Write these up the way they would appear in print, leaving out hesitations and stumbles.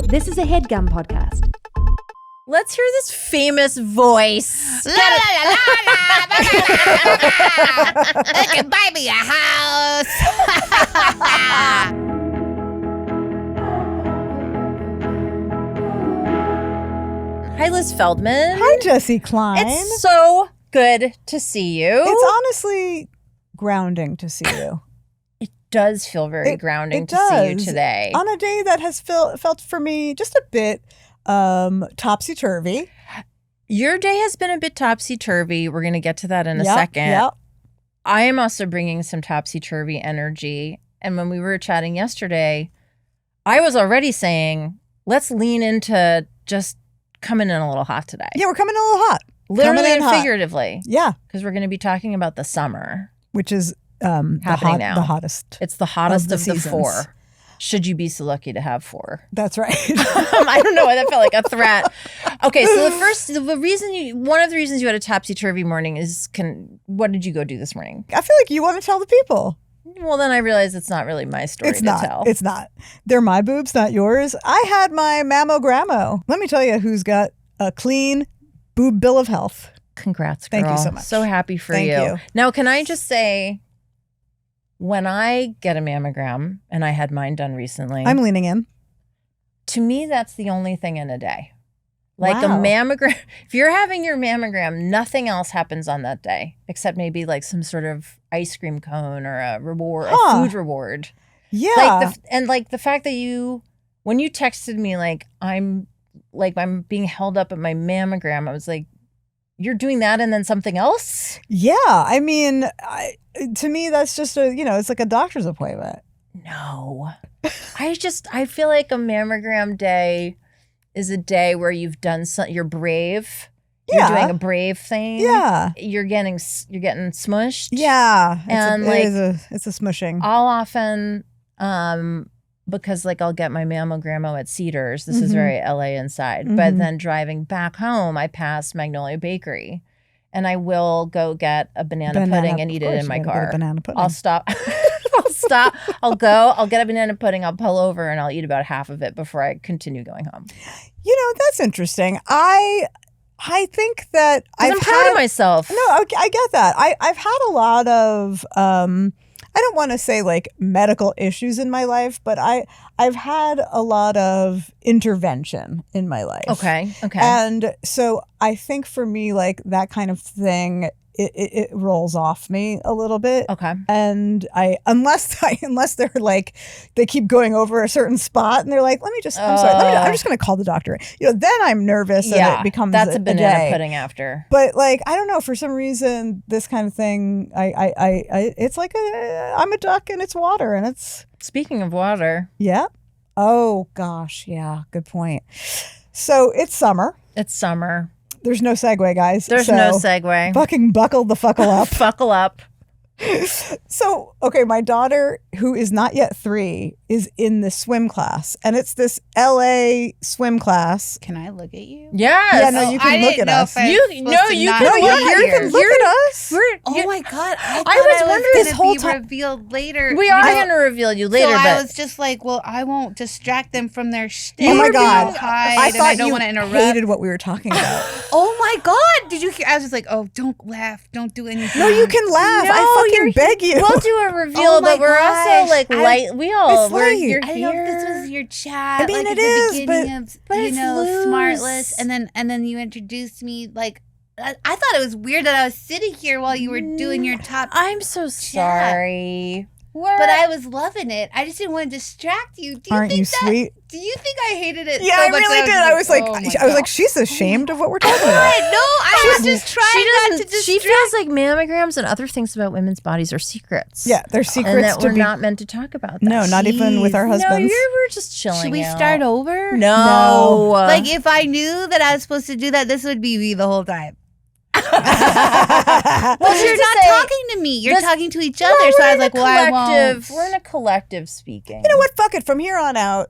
This is a Headgum podcast. Let's hear this famous voice. La, la, la, la, la, you can buy me a house. Hi, Liz Feldman. Hi, Jessi Klein. It's so good to see you. It's honestly grounding to see you. It does feel very grounding to see you today. On a day that has felt for me just a bit topsy-turvy. Your day has been a bit topsy-turvy. We're going to get to that in a second. Yep. I am also bringing some topsy-turvy energy. And when we were chatting yesterday, I was already saying, let's lean into just coming in a little hot today. Yeah, we're coming in a little hot. Literally and figuratively. Yeah. Because we're going to be talking about the summer. Which is happening now. The hottest. It's the hottest of the seasons. 4. Should you be so lucky to have 4? That's right. I don't know why that felt like a threat. Okay, so one of the reasons you had a topsy-turvy morning is, what did you go do this morning? I feel like you want to tell the people. Well, then I realize it's not really my story to tell. It's not. They're my boobs, not yours. I had my mammogrammo. Let me tell you who's got a clean boob bill of health. Congrats, girl. Thank you so much. So happy for Thank you. Now, can I just say, when I get a mammogram, and I had mine done recently. I'm leaning in. To me, that's the only thing in a day. Like Wow. a mammogram. If you're having your mammogram, nothing else happens on that day except maybe like some sort of ice cream cone or a reward, a food reward. Yeah. Like the fact that when you texted me I'm being held up at my mammogram, I was like, you're doing that and then something else? Yeah. I mean, to me, that's just it's like a doctor's appointment. No. I feel like a mammogram day is a day where you've done you're brave. Yeah. You're doing a brave thing. Yeah. You're getting smushed. Yeah. And it's a smushing. I'll often, because I'll get my mammogram at Cedars. This is very LA inside. But then driving back home, I pass Magnolia Bakery. And I will go get a banana pudding and eat it in my car. Banana pudding. I'll stop. I'll get a banana pudding. I'll pull over and I'll eat about half of it before I continue going home. That's interesting. I think that I'm proud of myself. No, I get that. I've had a lot of I don't want to say medical issues in my life, but I've had a lot of intervention in my life. Okay. And so I think for me, that kind of thing, it rolls off me a little bit. Okay. And unless they're they keep going over a certain spot and they're like, I'm sorry, I'm just going to call the doctor. Then I'm nervous and it becomes that's a banana day. pudding after. But I don't know, for some reason, this kind of thing, it's like I'm a duck in its water, and it's. Speaking of water. Yeah. Oh gosh. Yeah. Good point. So it's summer. It's summer. There's no segue, guys. There's no segue. Fucking buckle the fuckle up. Buckle up. So, okay, my daughter, who is not yet 3, is in the swim class, and it's this LA swim class. Can I look at you? Yes. Yeah, no, you can look at us. You can look at us. Oh my God! I was wondering this this whole whole be time. revealed later. We are going to reveal you later, So but I was just like, well, I won't distract them from their shtick. Oh my God! I thought I don't you want to interrupt. hated what we were talking about. Oh my God! Did you hear? I was just like, oh, don't laugh, don't do anything. No, you can laugh. No, I fucking beg you. we'll do a reveal, Oh my but we're also gosh. light. It's light. You're I don't know if this was your chat. I mean, at it is, the beginning but of it's Smartless, loose. and then you introduced me I thought it was weird that I was sitting here while you were doing your top. I'm so sorry. But I was loving it. I just didn't want to distract you. Aren't you sweet? Do you think I hated it? Yeah, so I much really that did. I was like, oh my I was like, God. she's ashamed of what we're talking about. No, I was just trying not to distract. She feels like mammograms and other things about women's bodies are secrets. Yeah, they're secrets and that to we're be not meant to talk about. That. No, not even with our No, husbands. we're just chilling. Should we out. start over? No. Like if I knew that I was supposed to do that, this would be me the whole time. Well, you're not talking to me. You're talking to each other. So I was like, well, I won't. We're in a collective speaking. You know what? Fuck it. From here on out,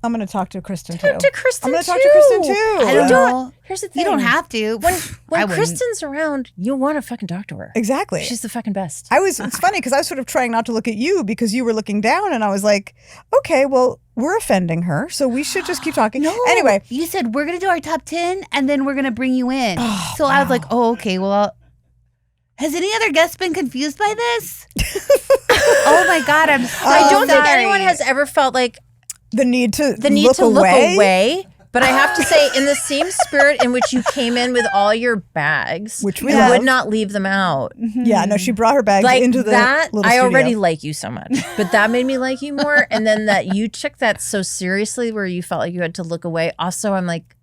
I'm going to talk to Kristen too. Talk to Kristen I'm going to talk too. to Kristen too. I don't know. Here's the thing. You don't have to. When I wouldn't. Kristen's around, you want to fucking talk to her. Exactly. She's the fucking best. It's funny because I was sort of trying not to look at you because you were looking down, and I was like, okay, well, we're offending her, so we should just keep talking. No. Anyway. You said we're going to do our top 10 and then we're going to bring you in. So I was like, oh, okay, well, has any other guest been confused by this? Oh my God, I'm so I don't think sorry. anyone has ever felt like The need to look away. But I have to say, in the same spirit in which you came in with all your bags, Which we you love. would not leave them out. Yeah, no, she brought her bags Like into the that, little I studio. already like you so much. But that made me like you more. And then that you took that so seriously where you felt like you had to look away. Also, I'm like,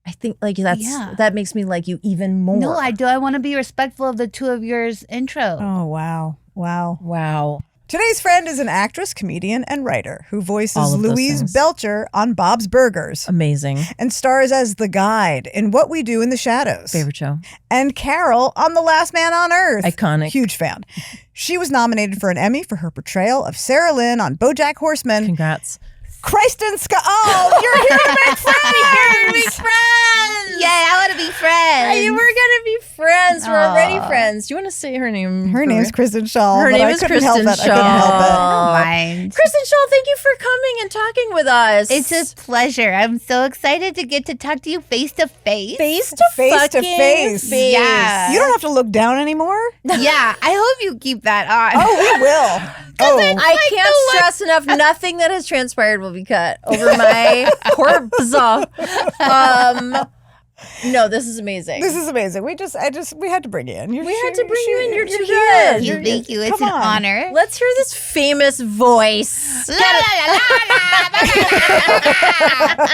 I think like that makes me like you even more. No, I do. I want to be respectful of the two of yours intro. Oh, wow. Wow. Today's friend is an actress, comedian, and writer who voices All of those Louise things. Belcher on Bob's Burgers Amazing. and stars as the guide in What We Do in the Shadows. Favorite show. And Carol on The Last Man on Earth. Iconic. Huge fan. She was nominated for an Emmy for her portrayal of Sarah Lynn on BoJack Horseman. Congrats. Kristen Schaal. Oh, you're here to make friends. Yeah, I want to be friends. Hey, we're gonna be friends. We're already friends. Do you want to say her name? Her name's Kristen Schaal. Her but name I is couldn't Kristen help it. Schaal. I couldn't help it. I don't mind. Kristen Schaal, thank you for coming and talking with us. It's a pleasure. I'm so excited to get to talk to you face to face. face to Face. Yeah. You don't have to look down anymore. Yeah, I hope you keep that on. Oh, we will. Oh, I can't stress enough. Nothing that has transpired will be cut over my corpse. No, this is amazing. this is amazing. We had to bring you in. We had to bring you in. You're too Thank good. you, thank you. It's Come an on. honor. Let's hear this famous voice. La, la, la, la,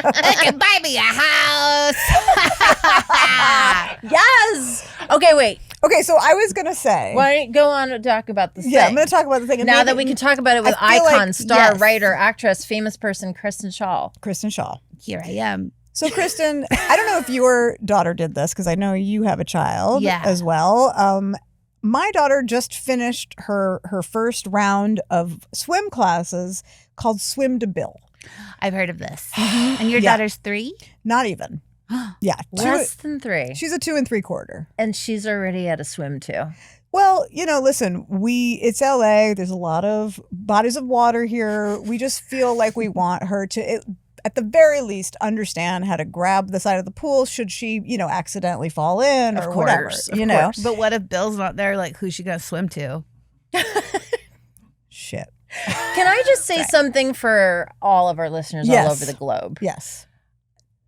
la, You can buy me a house. Yes. Okay, wait. Okay, so I was gonna say. Why don't you go on and talk about the thing? Yeah, I'm gonna talk about the thing. And Now maybe- that we can talk about it with I feel icon, like- star, yes. writer, actress, famous person, Kristen Schaal. Kristen Schaal. Here I am. So, Kristen, I don't know if your daughter did this because I know you have a child as well. My daughter just finished her first round of swim classes called Swim to Bill. I've heard of this. And your daughter's 3? Not even. Yeah. Less than 3. She's a 2 3/4. And she's already at a swim too. Well, listen, it's LA. There's a lot of bodies of water here. We just feel like we want her to, at the very least, understand how to grab the side of the pool should she, accidentally fall in or whatever. Of You know? course. But what if Bill's not there? Like, who's she going to swim to? Shit. Can I just say something for all of our listeners Yes. all over the globe? Yes.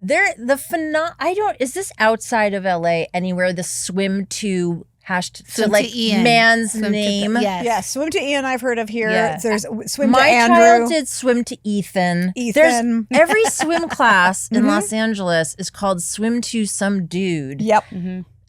Is this outside of LA anywhere, the swim to hashed Swim to like to Ian. man's Swim to- name? yes. Yeah, Swim to Ian I've heard of here. Yeah. There's Swim My to Andrew. child did swim to Ethan. Ethan. There's every swim class in Los Angeles is called swim to some dude. Yep.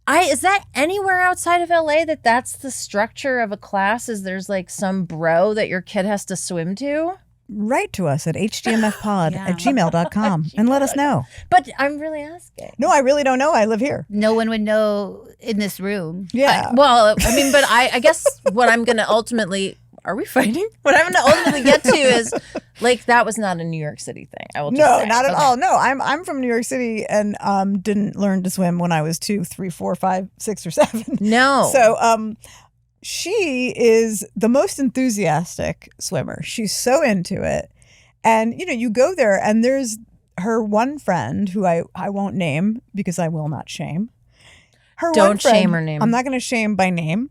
Is that anywhere outside of LA that's the structure of a class? Is there's like some bro that your kid has to swim to? Write to us at hdmfpod@gmail.com and let us know. But I'm really asking. No, I really don't know. I live here. No one would know in this room. Yeah. I guess what I'm going to ultimately, are we fighting? What I'm going to ultimately get to is like, that was not a New York City thing. I will just No, say. not at Okay. all. No, I'm from New York City and didn't learn to swim when I was 2, 3, 4, 5, 6, or 7. No. So she is the most enthusiastic swimmer. She's so into it. And, you go there and there's her one friend who I won't name because I will not shame. Don't shame her name. I'm not going to shame by name.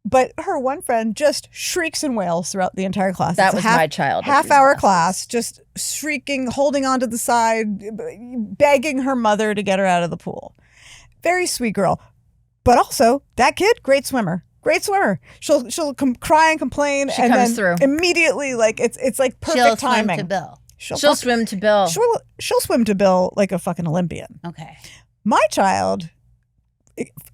But her one friend just shrieks and wails throughout the entire class. That It's a was my child. half-hour class, just shrieking, holding onto the side, begging her mother to get her out of the pool. Very sweet girl. But also, that kid, great swimmer. Great swimmer. She'll cry and complain, She and comes then through. immediately, like it's like perfect She'll timing. swim to Bill. She'll fuck- swim to Bill. She'll swim to Bill like a fucking Olympian. Okay. My child,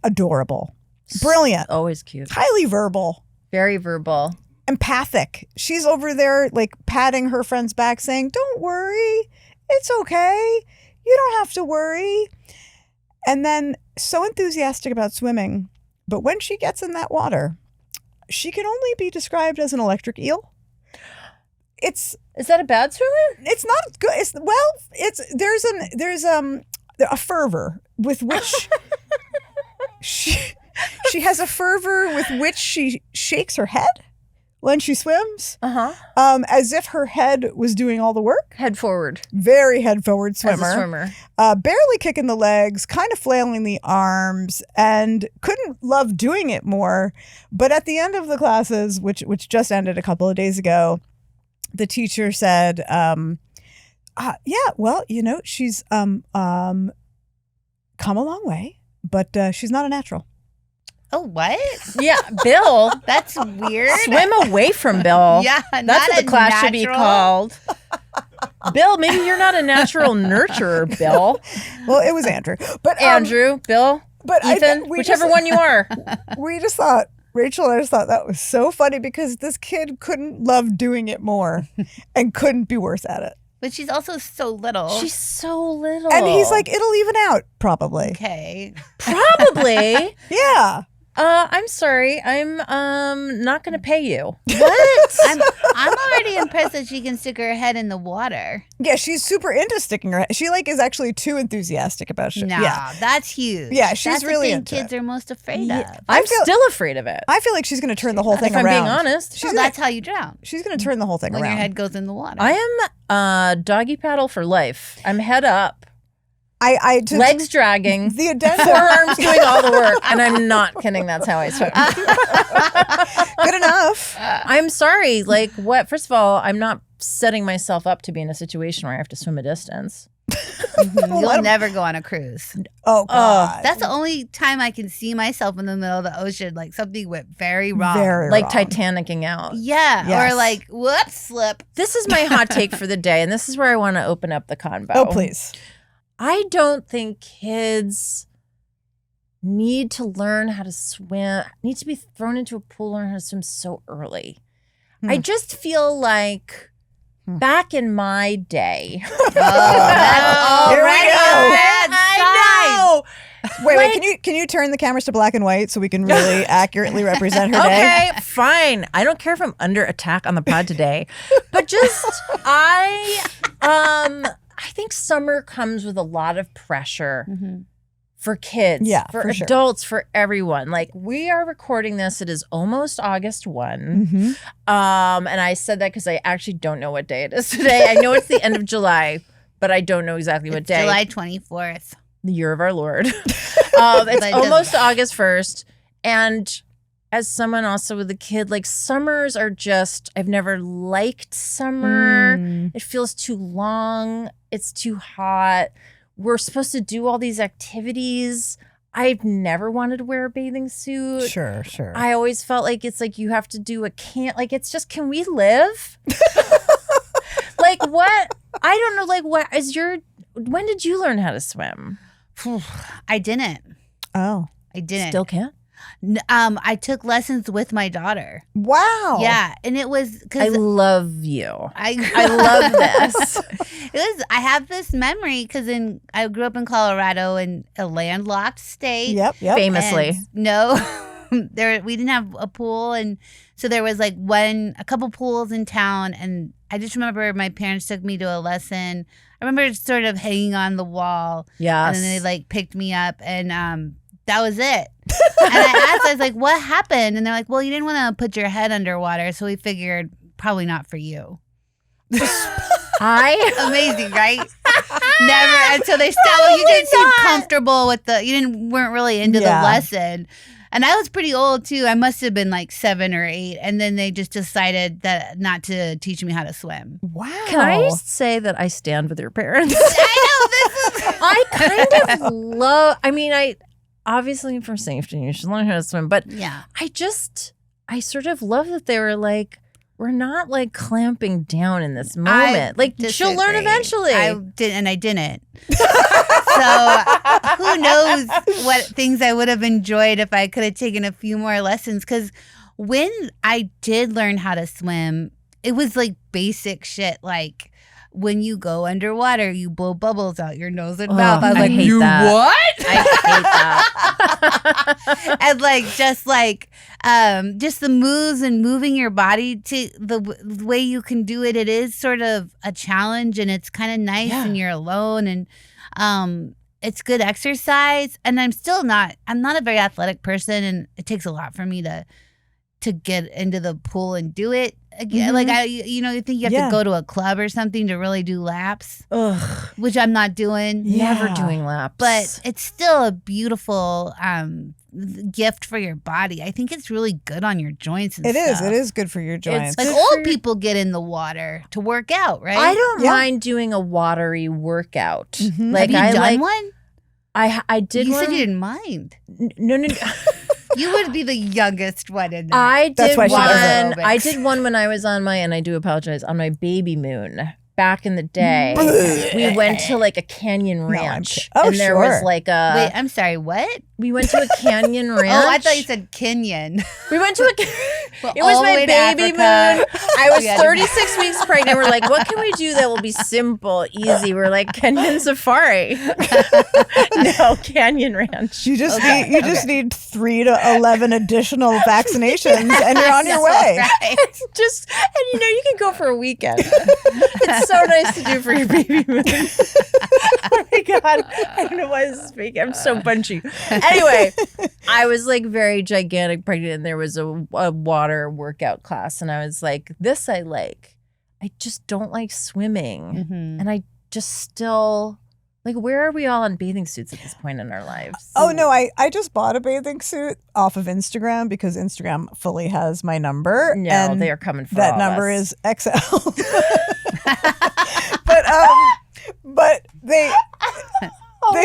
adorable, brilliant, Always cute. highly verbal. Very verbal. Empathic. She's over there like patting her friend's back saying, "Don't worry. It's okay. You don't have to worry." And then so enthusiastic about swimming, but when she gets in that water, she can only be described as an electric eel. It's Is that a bad swimmer? it's not good. There's a fervor with which she has a fervor with which she shakes her head when she swims, as if her head was doing all the work. Head forward. Very head forward swimmer. As a swimmer. Barely kicking the legs, kind of flailing the arms, and couldn't love doing it more. But at the end of the classes, which just ended a couple of days ago, the teacher said, yeah, well, she's come a long way, but she's not a natural. Oh, what? Yeah, Bill. That's weird. Swim away from Bill. Yeah, That's not what the a class should be natural. called. Bill, maybe you're not a natural nurturer, Bill. Well, it was Andrew. But Andrew, Bill, but Ethan, whichever one you are. We just thought, Rachel and I just thought that was so funny because this kid couldn't love doing it more and couldn't be worse at it. But she's also so little. She's so little. And he's like, it'll even out, probably. Okay. Probably. Yeah. I'm sorry. I'm not going to pay you. What? I'm already impressed that she can stick her head in the water. Yeah, she's super into sticking her head. She is actually too enthusiastic about shit. Nah, Yeah. that's huge. Yeah, she's that's really the thing into kids it. are most afraid Yeah. of. I'm feel- still afraid of it. I feel like she's going to turn the whole thing if I'm around. being honest. So that's how you drown. She's going to turn the whole thing When around. your head goes in the water. I am doggy paddle for life. I'm head up, Legs legs dragging, the addendum. forearms doing all the work, and I'm not kidding. That's how I swim. Good enough. I'm sorry. Like, what? First of all, I'm not setting myself up to be in a situation where I have to swim a distance. You'll never go on a cruise. Oh, God. That's the only time I can see myself in the middle of the ocean. Like something went very wrong. Very Like wrong. Titanicing out. Yeah. Yes. Or like, whoops, slip. This is my hot take for the day, and this is where I want to open up the convo. Oh, please. I don't think kids need to learn how to swim, need to be thrown into a pool, learn how to swim so early. I just feel like back in my day. Oh, that's Here we already go. a bad sign. Wait, can you turn the cameras to black and white so we can really accurately represent her day? Okay, fine. I don't care if I'm under attack on the pod today, but just I think summer comes with a lot of pressure for kids, Yeah, for for sure. adults, for everyone. Like, we are recording this. It is almost August 1. Mm-hmm. And I said that because I actually don't know what day it is today. I know it's the end of July, but I don't know exactly what day. July 24th. The year of our Lord. It's But almost August 1st. And as someone also with a kid, like, summers are just, I've never liked summer. It feels too long. It's too hot. We're supposed to do all these activities. I've never wanted to wear a bathing suit. Sure. I always felt like it's like you have to do like it's just, can we live? Like, what? I don't know. Like, what is when did you learn how to swim? I didn't. Oh. I didn't. Still can't? I took lessons with my daughter. Wow. Yeah, and it was I because love you. I love this. I have this memory because I grew up in Colorado in a landlocked state. Yep. Famously. And no, we didn't have a pool, and so there was like a couple pools in town, and I just remember my parents took me to a lesson. I remember sort of hanging on the wall. Yes. And then they like picked me up, and that was it. And I was like, what happened? And they're like, well, you didn't want to put your head underwater, so we figured probably not for you. Amazing, right? Never until they stopped. Well, you didn't seem comfortable with weren't really into the lesson. And I was pretty old too. I must have been like 7 or 8. And then they just decided that not to teach me how to swim. Wow. Can I say that I stand with your parents? I know this is. I kind of love, I obviously for safety, you should learn how to swim. But Yeah. I sort of love that they were like, we're not like clamping down in this moment. Like, she'll learn Disagree. eventually. I didn't. So who knows what things I would have enjoyed if I could have taken a few more lessons. Because when I did learn how to swim, it was like basic shit. Like when you go underwater, you blow bubbles out your nose and mouth. I was I like, hate you that. what? I hate that. And just the moves and moving your body to the way you can do it. It is sort of a challenge, and it's kind of nice, and you're alone, and it's good exercise. And I'm not a very athletic person, and it takes a lot for me to get into the pool and do it again. Like you think you have to go to a club or something to really do laps. Ugh. Which I'm not doing. Never doing laps. But it's still a beautiful gift for your body. I think it's really good on your joints and stuff. It is good for your joints. Like old people get in the water to work out, right? I don't mind doing a watery workout. Mm-hmm. Like Have you done one? I did you one. You said you didn't mind. No. You would be the youngest one in there. I did why she does one. I did one when I was on my, and I do apologize, on my baby moon. Back in the day, we went to like a canyon ranch, and there was like a. Wait, I'm sorry. What? We went to a canyon ranch. Oh, I thought you said Kenyan. We went to a. It was my baby moon. I was 36 weeks pregnant. We're like, what can we do that will be simple, easy? We're like Kenyan safari. No, canyon ranch. You just need 3 to 11 additional vaccinations, and you're on your way. Right. Just and you can go for a weekend. It's so nice to do for your baby moon. Oh my God, I don't know why this is fake. I'm so bunchy. Anyway, I was like very gigantic pregnant, and there was a water workout class, and I was like, this I like. I just don't like swimming, and I just still like. Where are we all in bathing suits at this point in our lives? Oh no, I just bought a bathing suit off of Instagram because Instagram fully has my number. No, and they are coming for that all number of us. is XL. but they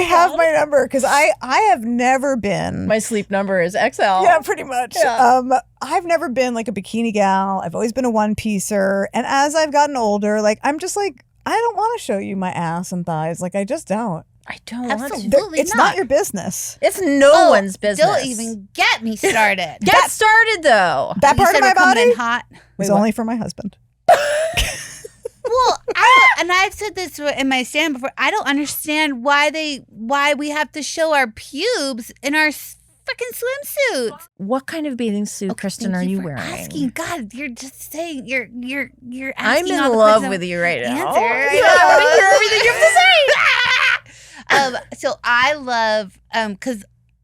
have my number because I have never been. My sleep number is XL. Yeah, pretty much. Yeah. I've never been like a bikini gal. I've always been a one-piecer. And as I've gotten older, like I'm just like, I don't want to show you my ass and thighs. Like I just don't. I don't want to. Absolutely It's not your business. It's no one's business. Don't even get me started. Get started though. That part of my coming body in hot. is only for my husband. Well, I've said this in my stand before. I don't understand why we have to show our pubes in our freaking swimsuits. What kind of bathing suit, Kristen, are you wearing? Asking, God, you're just saying you're asking. I'm in all the love questions with you right now. answer. I want to hear everything you have to say. So I love because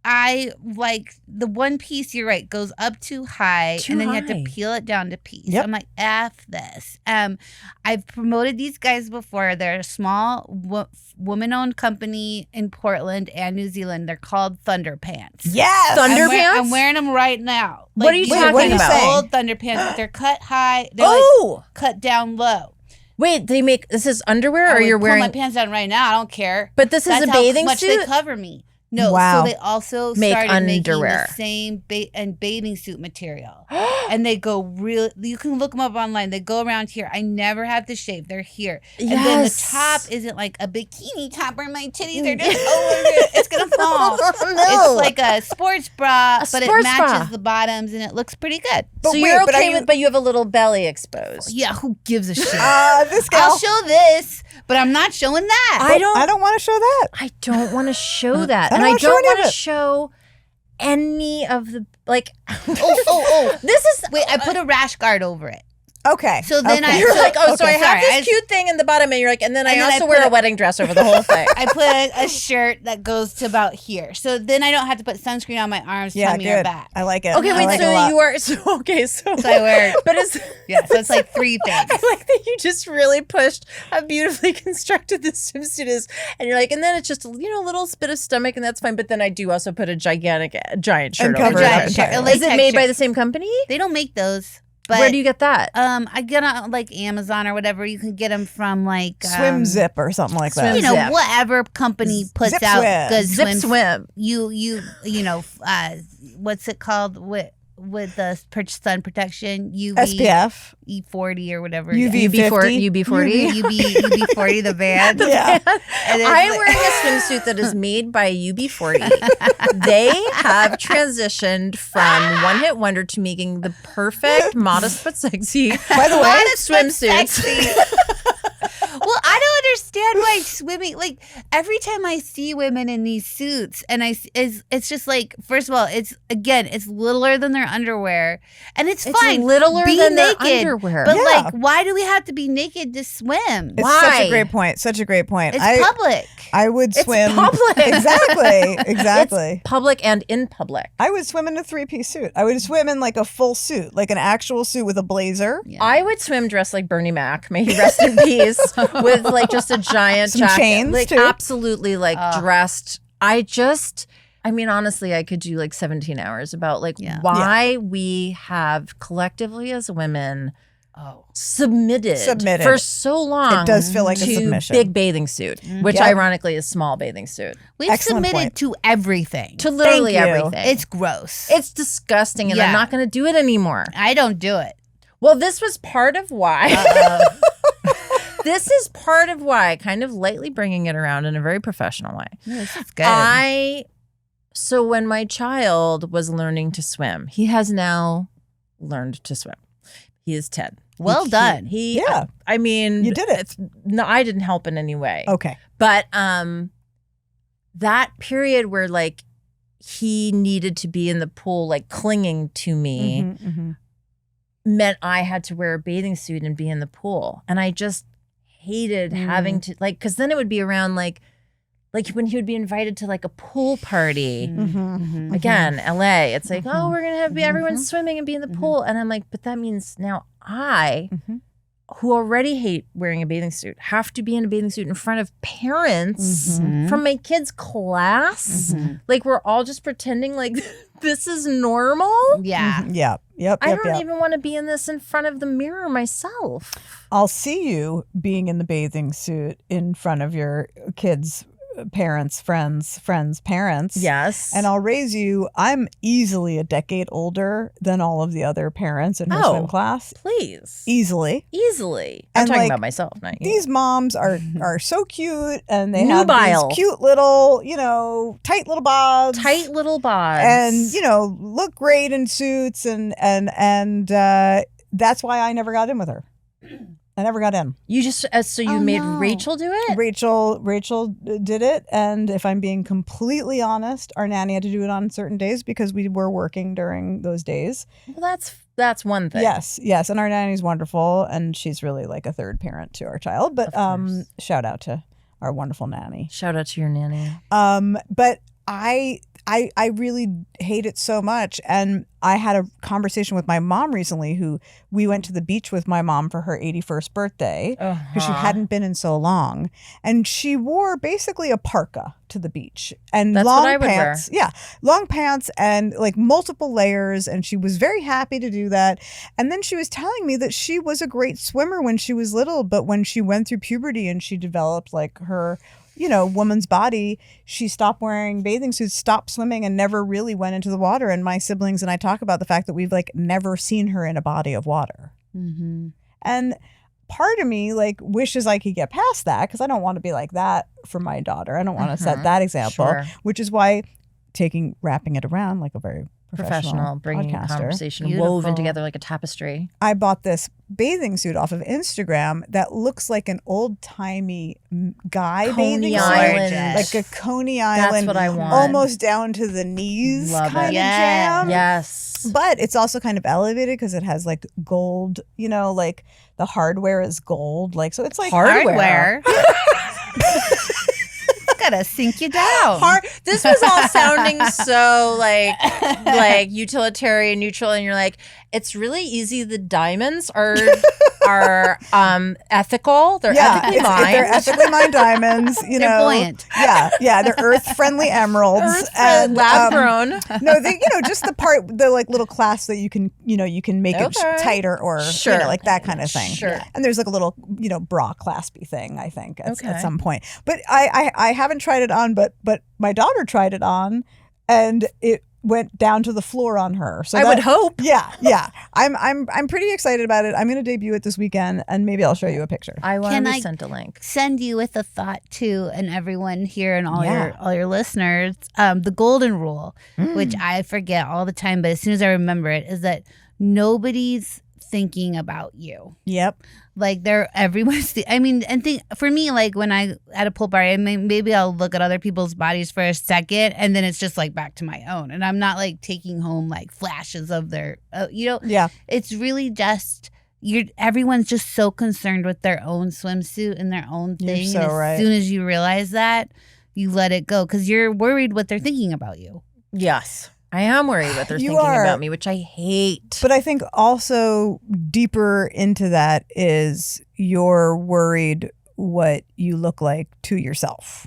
I like the one piece. You're right, goes up too high, and then you have to peel it down to piece. Yep. I'm like, F this. I've promoted these guys before. They're a small woman-owned company in Portland and New Zealand. They're called Thunder Pants. Yes. I'm wearing them right now. What are you talking what are you about? saying? Old Thunder Pants, but they're cut high. They're Oh, cut down low. wait, this is underwear, I or would you're pull wearing? my pants down right now. I don't care. But this is That's a how bathing much suit. they cover me. No, Wow. so they also Make started underwear. making the same bathing suit material, and they go real. You can look them up online. They go around here. I never have to shave. They're here, and then the Yes. top isn't like a bikini top where my titties are just over it. It's gonna fall. No. It's like a sports bra, but it sports matches bra. the bottoms, and it looks pretty good. But So wait, you're but are okay you- with, but you have a little belly exposed. Yeah, who gives a shit? This gal. I'll show this, but I'm not showing that. I don't. I don't want to show that. I don't want to show that, I and don't I wanna show don't any of want to it. show any of the like. Oh. This is. Wait, I put a rash guard over it. Okay. So then okay. You're like, oh, so I Okay, have sorry, this cute thing in the bottom, and you're like, and then I And then also I wear put a wedding dress over the whole thing. I put a shirt that goes to about here. So then I don't have to put sunscreen on my arms, Yeah, tummy, or good. back. I like it. Okay, I wait. like it a So lot. you are so okay. So I wear- but it's. Yeah, so it's like 3 things. I like that you just really pushed how beautifully constructed this swimsuit is, and you're like, and then it's just a little bit of stomach, and that's fine. But then I do also put a giant shirt And over cover it. it Giant shirt. entirely. Is it made by Texture. the same company? They don't make those. But Where do you get that? I get on like Amazon or whatever. You can get them from like Swim Zip or something like that. Swim You know, Zip. whatever whatever company puts Zip out Swim. good Zip swim. swim. You know, what's it called with the sun protection? UV SPF. E40 or whatever. UV. UB40. UB40 the band. Yeah. And it's I'm like- wearing a swimsuit that is made by UB40. They have transitioned from one hit wonder to making the perfect, modest but sexy By the way, Modest but swimsuits. sexy. Well, like swimming. Like every time I see women in these suits, and it's just like, first of all, it's littler than their underwear, and it's fine. Littler be than naked, their underwear. but Yeah. like, why do we have to be naked to swim? It's Why? such a great point. Such a great point. It's public. I would swim. It's public. Exactly. It's public and in public. I would swim in a 3-piece suit. I would swim in like a full suit, like an actual suit with a blazer. Yeah. I would swim dressed like Bernie Mac, may he rest in peace, with like just a giant Some jacket. chains, like too. absolutely like dressed. I mean, honestly, I could do like 17 hours about like why we have collectively as women submitted for so long. It does feel like a to submission. big bathing suit, which Yep. ironically is small bathing suit. We've Excellent submitted point. to everything. To literally Thank you. everything. It's gross. It's disgusting, and I'm Yeah. not going to do it anymore. I don't do it. Well, this was part of why. This is part of why, kind of lightly bringing it around in a very professional way. This is good. So when my child was learning to swim, he has now learned to swim. He is 10. Well done. Yeah. I mean, You did it. No, I didn't help in any way. Okay. But that period where like he needed to be in the pool, like clinging to me, Mhm. meant I had to wear a bathing suit and be in the pool. And I just hated having to, like, because then it would be around like when he would be invited to like a pool party. Mhm. Again, LA, it's like, oh, we're gonna have everyone swimming and be in the pool. And I'm like, but that means now I, who already hate wearing a bathing suit, have to be in a bathing suit in front of parents from my kids' class. Like we're all just pretending like this is normal. Yeah. Yep. Yep. I Yep. don't Yep. even want to be in this in front of the mirror myself. I'll see you being in the bathing suit in front of your kids' parents, friends, parents. Yes. And I'll raise you. I'm easily a decade older than all of the other parents in her swim class. Please. Easily. Easily. I'm And, talking like, about myself, not you. These moms are so cute, and they have Nubile. these cute little, tight little bobs. Tight little bods. And look great in suits, and that's why I never got in with her. I never got in. You just so you made Rachel do it? Rachel did it, and if I'm being completely honest, our nanny had to do it on certain days because we were working during those days. Well, that's one thing. Yes, and our nanny's wonderful, and she's really like a third parent to our child. But shout out to our wonderful nanny. Shout out to your nanny. But I really hate it so much. And I had a conversation with my mom recently, who we went to the beach with my mom for her 81st birthday because she hadn't been in so long. And she wore basically a parka to the beach and That's long what I would pants. wear. Yeah, long pants and like multiple layers. And she was very happy to do that. And then she was telling me that she was a great swimmer when she was little, but when she went through puberty and she developed like her woman's body, she stopped wearing bathing suits, stopped swimming, and never really went into the water. And my siblings and I talk about the fact that we've like never seen her in a body of water. And part of me like wishes I could get past that, because I don't want to be like that for my daughter. I don't want to set that example, Sure. which is why wrapping it around like a very professional bringing podcaster. Conversation Beautiful. woven together like a tapestry. I bought this bathing suit off of Instagram that looks like an old-timey guy bathing suit. Island. Like a Coney Island. what I want. Almost down to the knees Love kind it. of jam. Yes. But it's also kind of elevated because it has like gold, like the hardware is gold. Like, so it's like Hardware. Gotta sink you down. This was all sounding so like utilitarian, neutral, and you're like, it's really easy. The diamonds are ethical. They're ethically mined. They're ethically mined diamonds. They're buoyant. Yeah, they're earth-friendly emeralds. lab grown. No, they just the like little clasp that you can make it Okay. tighter or Sure. like that kind of thing. Sure. And there's like a little bra claspy thing, I think at Okay. some point. But I haven't tried it on, but my daughter tried it on, and it went down to the floor on her. So I would hope. Yeah. I'm pretty excited about it. I'm going to debut it this weekend, and maybe I'll show you a picture. I want to Can be I sent a link. Send you with a thought too, and everyone here and all your listeners, the golden rule, which I forget all the time, but as soon as I remember it, is that nobody's thinking about you. Yep. Like everyone's. I mean, and for me, like when I at a pool party, I mean, maybe I'll look at other people's bodies for a second, and then it's just like back to my own, and I'm not like taking home like flashes of their, Yeah. It's really just everyone's just so concerned with their own swimsuit and their own thing. You're so and right. As soon as you realize that, you let it go because you're worried what they're thinking about you. Yes. I am worried what they're You thinking are. about me, which I hate. But I think also deeper into that is you're worried what you look like to yourself.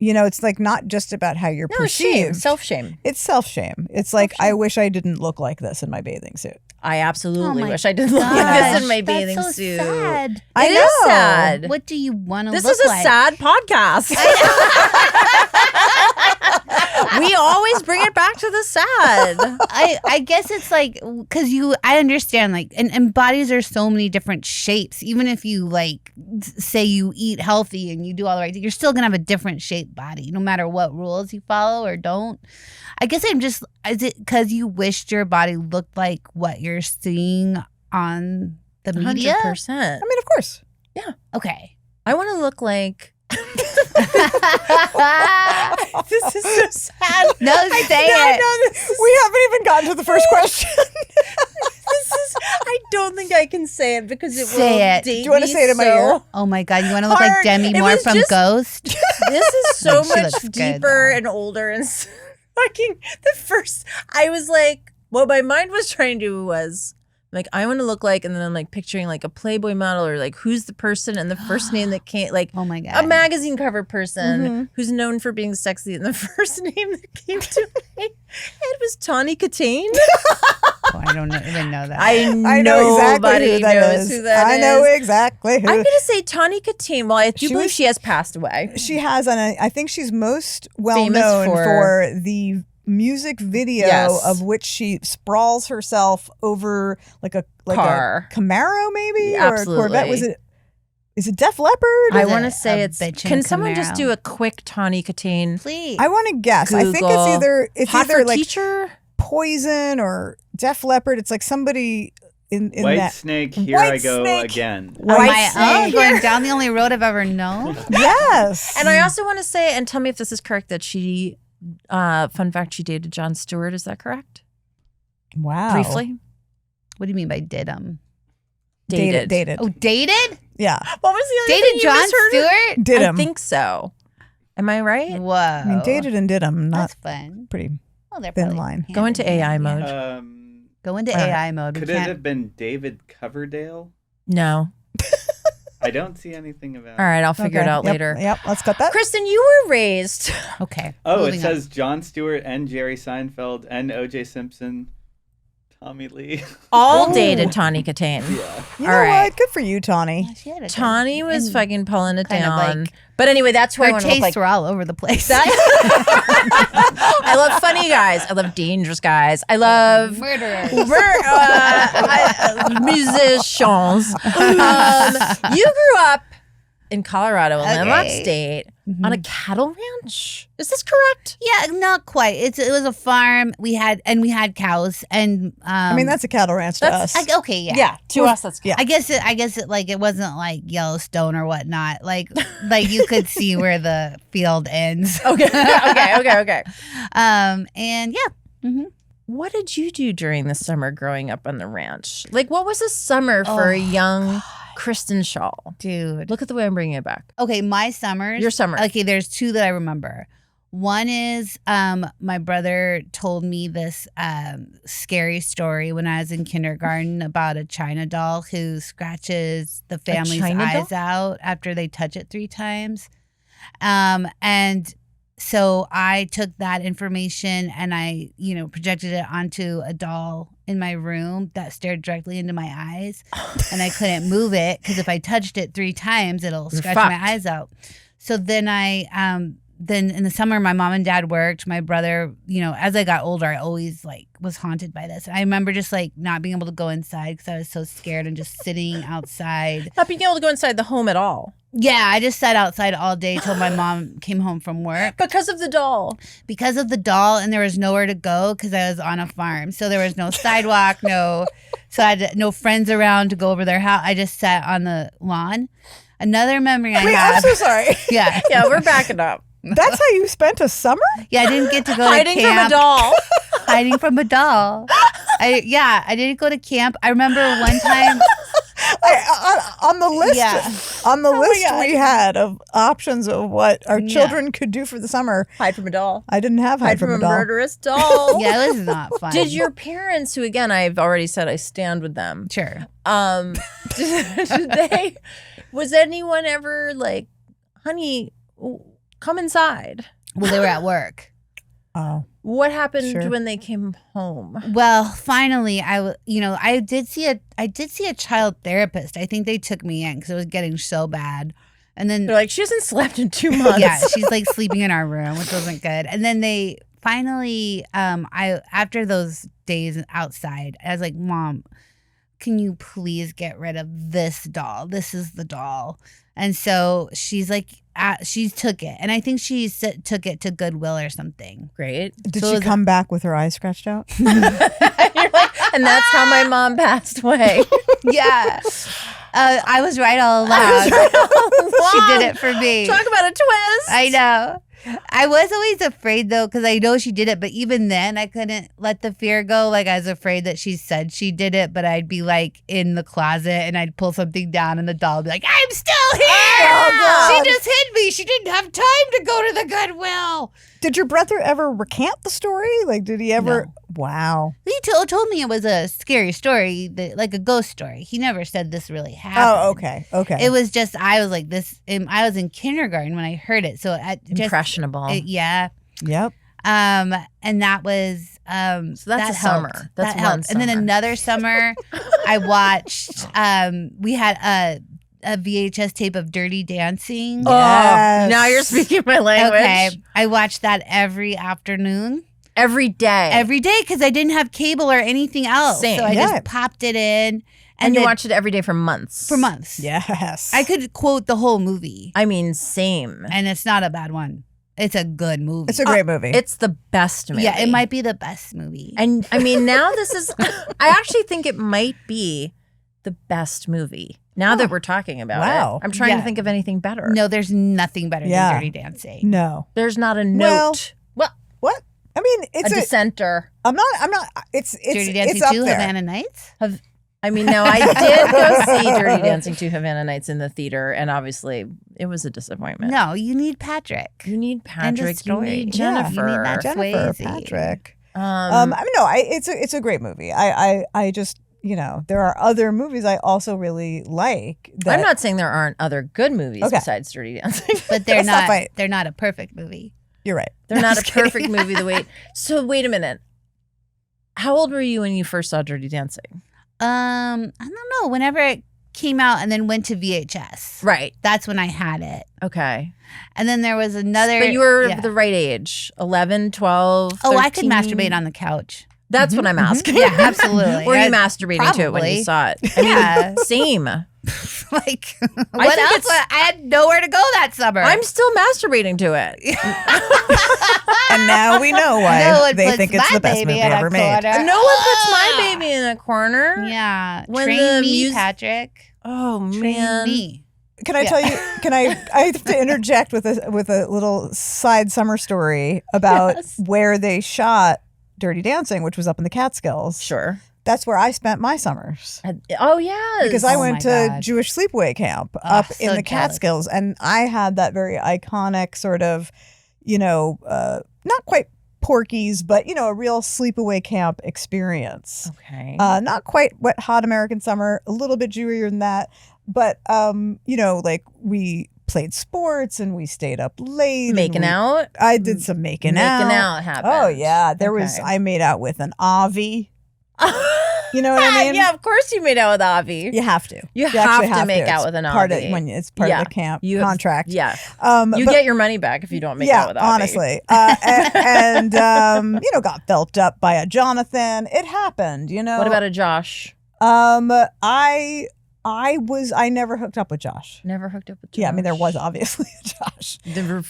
It's like not just about how you're perceived. Self-shame. It's self-shame. It's like, I wish I didn't look like this in my bathing suit. I absolutely Oh my wish I didn't look like this gosh, in my that's bathing so suit. sad. I It know. is sad. What do you want to This look is a like? sad podcast. We always bring it back to the sad. I guess it's like because I understand like and bodies are so many different shapes. Even if you like say you eat healthy and you do all the right things, you're still gonna have a different shaped body no matter what rules you follow or don't. I guess is it because you wished your body looked like what you're seeing on the media? 100%. I mean, of course. Okay. I want to look like. This is so sad. No, say it. We haven't even gotten to the first question. I don't think I can say it because it Say will it. date Do you want to me say it in my so ear? Oh my God, you want to look like hard. Demi It Moore was from just- Ghost? This is so She much looks good, deeper though. and older and fucking the first. I was like, what my mind was trying to do was like, I want to look like, and then I'm like picturing like a Playboy model or like who's the person and the first name that can't like. Oh my God. A magazine cover person Mhm. who's known for being sexy, and the first name that came to me, it was Tawny Katane. Oh, I don't even know that. I I know know exactly who that knows is. who that I is. know exactly who. I'm gonna say Tawny Katane. Well, I do She believe was- she has passed away. She has, and I think she's most well Famous known for- for the music video Yes. of which she sprawls herself over like a Car. Camaro, maybe, Yeah, or a Corvette. absolutely. Is it Def Leppard? I Is want to it say a it's. bitchin' Can someone just Camaro? do a quick Tawny Katane? Please. I want to guess. I think it's Google. it's Hot either for like Teacher. Poison or Def Leppard. It's like somebody in White that. Snake, here White I go Snake. again. On White my own, Snake. going down the only road I've ever known. Yes. And I also want to say, and tell me if this is correct, that she, fun fact, she dated Jon Stewart. Is that correct? wow. Briefly. What do you mean by did Dated. Oh, dated? Yeah. What was the other Dated thing you Jon misheard? Stewart? Did I him. think so. Am I right? Whoa. I mean, dated and did him. Not That's fun. pretty. Well, they're thin probably line. hand Go in into hand, AI yeah. mode. Go into All right. AI mode. We Could it can't. have been David Coverdale? No. I don't see anything about. All right, I'll figure it Okay. out Yep. later. Yep. Let's cut that. Kristen, you were raised. Okay. Oh, it moving on. says Jon Stewart and Jerry Seinfeld and O.J. Simpson, Tommy Lee. All Ooh. dated Tawny Katane. Yeah. You All know right. what? Good for you, Tawny. Yeah, she had a good- Tawny was and fucking pulling it kind of down. like- But anyway, that's who I Her want to look tastes like. were all over the place. I love funny guys. I love dangerous guys. I love Murderers. musicians. You grew up in Colorado, a landlocked Okay. state, Mhm. on a cattle ranch. Is this correct? Yeah, not quite. It was a farm. We had cows, and I mean, that's a cattle ranch to that's- us. okay. Yeah. to us, that's Yeah. I guess it like it wasn't like Yellowstone or whatnot. Like you could see where the field ends. Okay. And yeah. Mm-hmm. What did you do during the summer growing up on the ranch? Like, what was a summer for a young Kristen Schaal? Dude. Look at the way I'm bringing it back. Okay, my summers. Your summer. Okay, there's two that I remember. One is my brother told me this scary story when I was in kindergarten about a China doll who scratches the family's China doll? eyes out after they touch it 3 times. And so I took that information and I, projected it onto a doll in my room that stared directly into my eyes. And I couldn't move it because if I touched it 3 times, it'll You're scratch fucked. my eyes out. So then then in the summer, my mom and dad worked. My brother, as I got older, I always was haunted by this. I remember just not being able to go inside because I was so scared and just sitting outside. Not being able to go inside the home at all. Yeah, I just sat outside all day till my mom came home from work Because of the doll. because of the doll, and there was nowhere to go because I was on a farm. So there was no sidewalk, no So I had no friends around to go over their house. I just sat on the lawn. Another memory I Wait, have. I'm so sorry. Yeah. Yeah, we're backing up. That's how you spent a summer? Yeah, I didn't get to go Hiding to camp. from a doll. Hiding from a doll. I didn't go to camp. I remember one time. On the list, Yeah. on the list God. we had of options of what our children could do for the summer, Hide from a doll. I didn't have hide from a doll. murderous doll. Yeah, it was not fun. Did your parents, who again I've already said I stand with them, Sure. did they? Was anyone ever like, honey, come inside? Well, they were at work. Oh, What happened Sure. when they came home? Well, finally, I did see a child therapist. I think they took me in because it was getting so bad. And then They're like, she hasn't slept in 2 months. yeah, she's like sleeping in our room, which wasn't good. And then they finally, after those days outside, I was like, Mom, can you please get rid of this doll? This is the doll. And so she's like, she took it. And I think she took it to Goodwill or something. Great. did So she is- come back with her eyes scratched out? You're like, and that's how my mom passed away. Yeah. I was right all along. She did it for me. Talk about a twist. I know. I was always afraid though, because I know she did it, but even then I couldn't let the fear go. Like I was afraid that she said she did it, but I'd be like in the closet and I'd pull something down and the doll would be like, I'm still here. God. She just hid me. She didn't have time to go to the Goodwill. Did your brother ever recant the story? Like, did he ever? No. Wow. He told me it was a scary story, like a ghost story. He never said this really happened. Oh, okay. Okay. It was just, I was like this, I was in kindergarten when I heard it. So Impressionable. yeah. Yep. And that was So that's that a summer. helped. That's that one helped. And then summer. another summer I watched we had a VHS tape of Dirty Dancing. Oh, Yes. now you're speaking my language. Okay. I watched that every afternoon. Every day. Every day because I didn't have cable or anything else. Same. So I Yeah. just popped it in and you then- watch it every day for months. for months. Yes. I could quote the whole movie. I mean, same. And it's not a bad one. It's a good movie. It's a great movie. It's the best movie. Yeah, it might be the best movie. And I mean, now this is, I actually think it might be the best movie. Now that we're talking about Wow. it, I'm trying Yeah. to think of anything better. No, there's nothing better Yeah. than Dirty Dancing. no. There's not a Well, note. Well, What? I mean, a it's dissenter. I'm not. It's Dirty Dancing it's up 2, there. Havana Nights. I mean, no, I did go see Dirty Dancing 2 Havana Nights in the theater, and obviously it was a disappointment. No, you need Patrick. You need End of Patrick. You story. need Yeah, Jennifer. you need that Jennifer, Swayze. Patrick. Um, I mean, no, it's a great movie. I just, there are other movies I also really like. That, I'm not saying there aren't other good movies Okay. besides Dirty Dancing. But they're Let's not not. fight. They're not a perfect movie. You're right. They're not a Just kidding. perfect movie the way. So wait a minute. How old were you when you first saw Dirty Dancing? I don't know. Whenever it came out and then went to VHS, Right. that's when I had it. Okay. And then there was another. But you were yeah. the right age. 11, 12, 13. Oh, I could masturbate on the couch. That's what I'm asking. Yeah, absolutely. Were you I- masturbating to it when probably. you saw it? I mean, Yeah. same. Like, think what else? it's- I had nowhere to go that summer. I'm still masturbating to it. And now we know why No one they puts think it's my the best baby movie in a ever made. corner. No one puts my Ah! baby in a corner. Yeah. When Train the me, mus- Patrick. Oh Train man. me. Can I tell you? Can I have to interject with a little side summer story about Yes. where they shot Dirty Dancing, which was up in the Catskills. Sure. That's where I spent my summers. Oh yes. Because I Oh went my to God. Jewish sleepaway camp up so in the jealous. Catskills, and I had that very iconic sort of, not quite Porky's, but a real sleepaway camp experience. Okay. Not quite Wet Hot American Summer, a little bit Jewier than that, but like we played sports and we stayed up late. and Making we- out. I did some making out. Making out happened. Oh yeah, there was. Okay. I made out with an Avi. You know what I mean? Yeah, of course you made out with Avi. You have to. You actually have to make It's out with an part Avi. of when it's part Yeah. of the camp You have- contract. Yeah. but- You get your money back if you don't make yeah, out with Avi. honestly. And got felt up by a Jonathan. It happened. What about a Josh? I never hooked up with Josh. Never hooked up with Josh. Yeah, I mean there was obviously a Josh. There were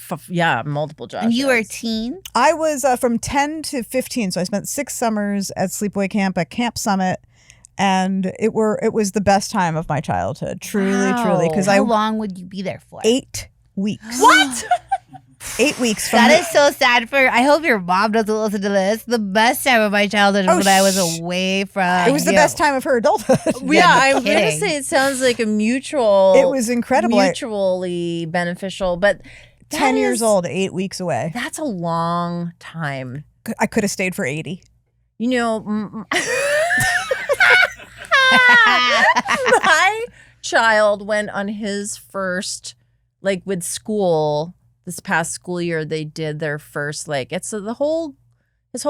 multiple Joshes. And you were a teen? I was from 10 to 15, so I spent 6 summers at sleepaway camp at Camp Summit, And it was the best time of my childhood. Truly, truly. Because How long would you be there for? 8 weeks. What? 8 weeks from That is so sad for. I hope your mom doesn't listen to this. The best time of my childhood was when I was away from. It was the best time of her adulthood. Yeah, I'm going to say it sounds like a mutual. It was incredible. Mutually beneficial, but 10 years old, 8 weeks away. That's a long time. I could have stayed for 80. You know, my child went on his first, like with school. This past school year, they did their first, like, it's his whole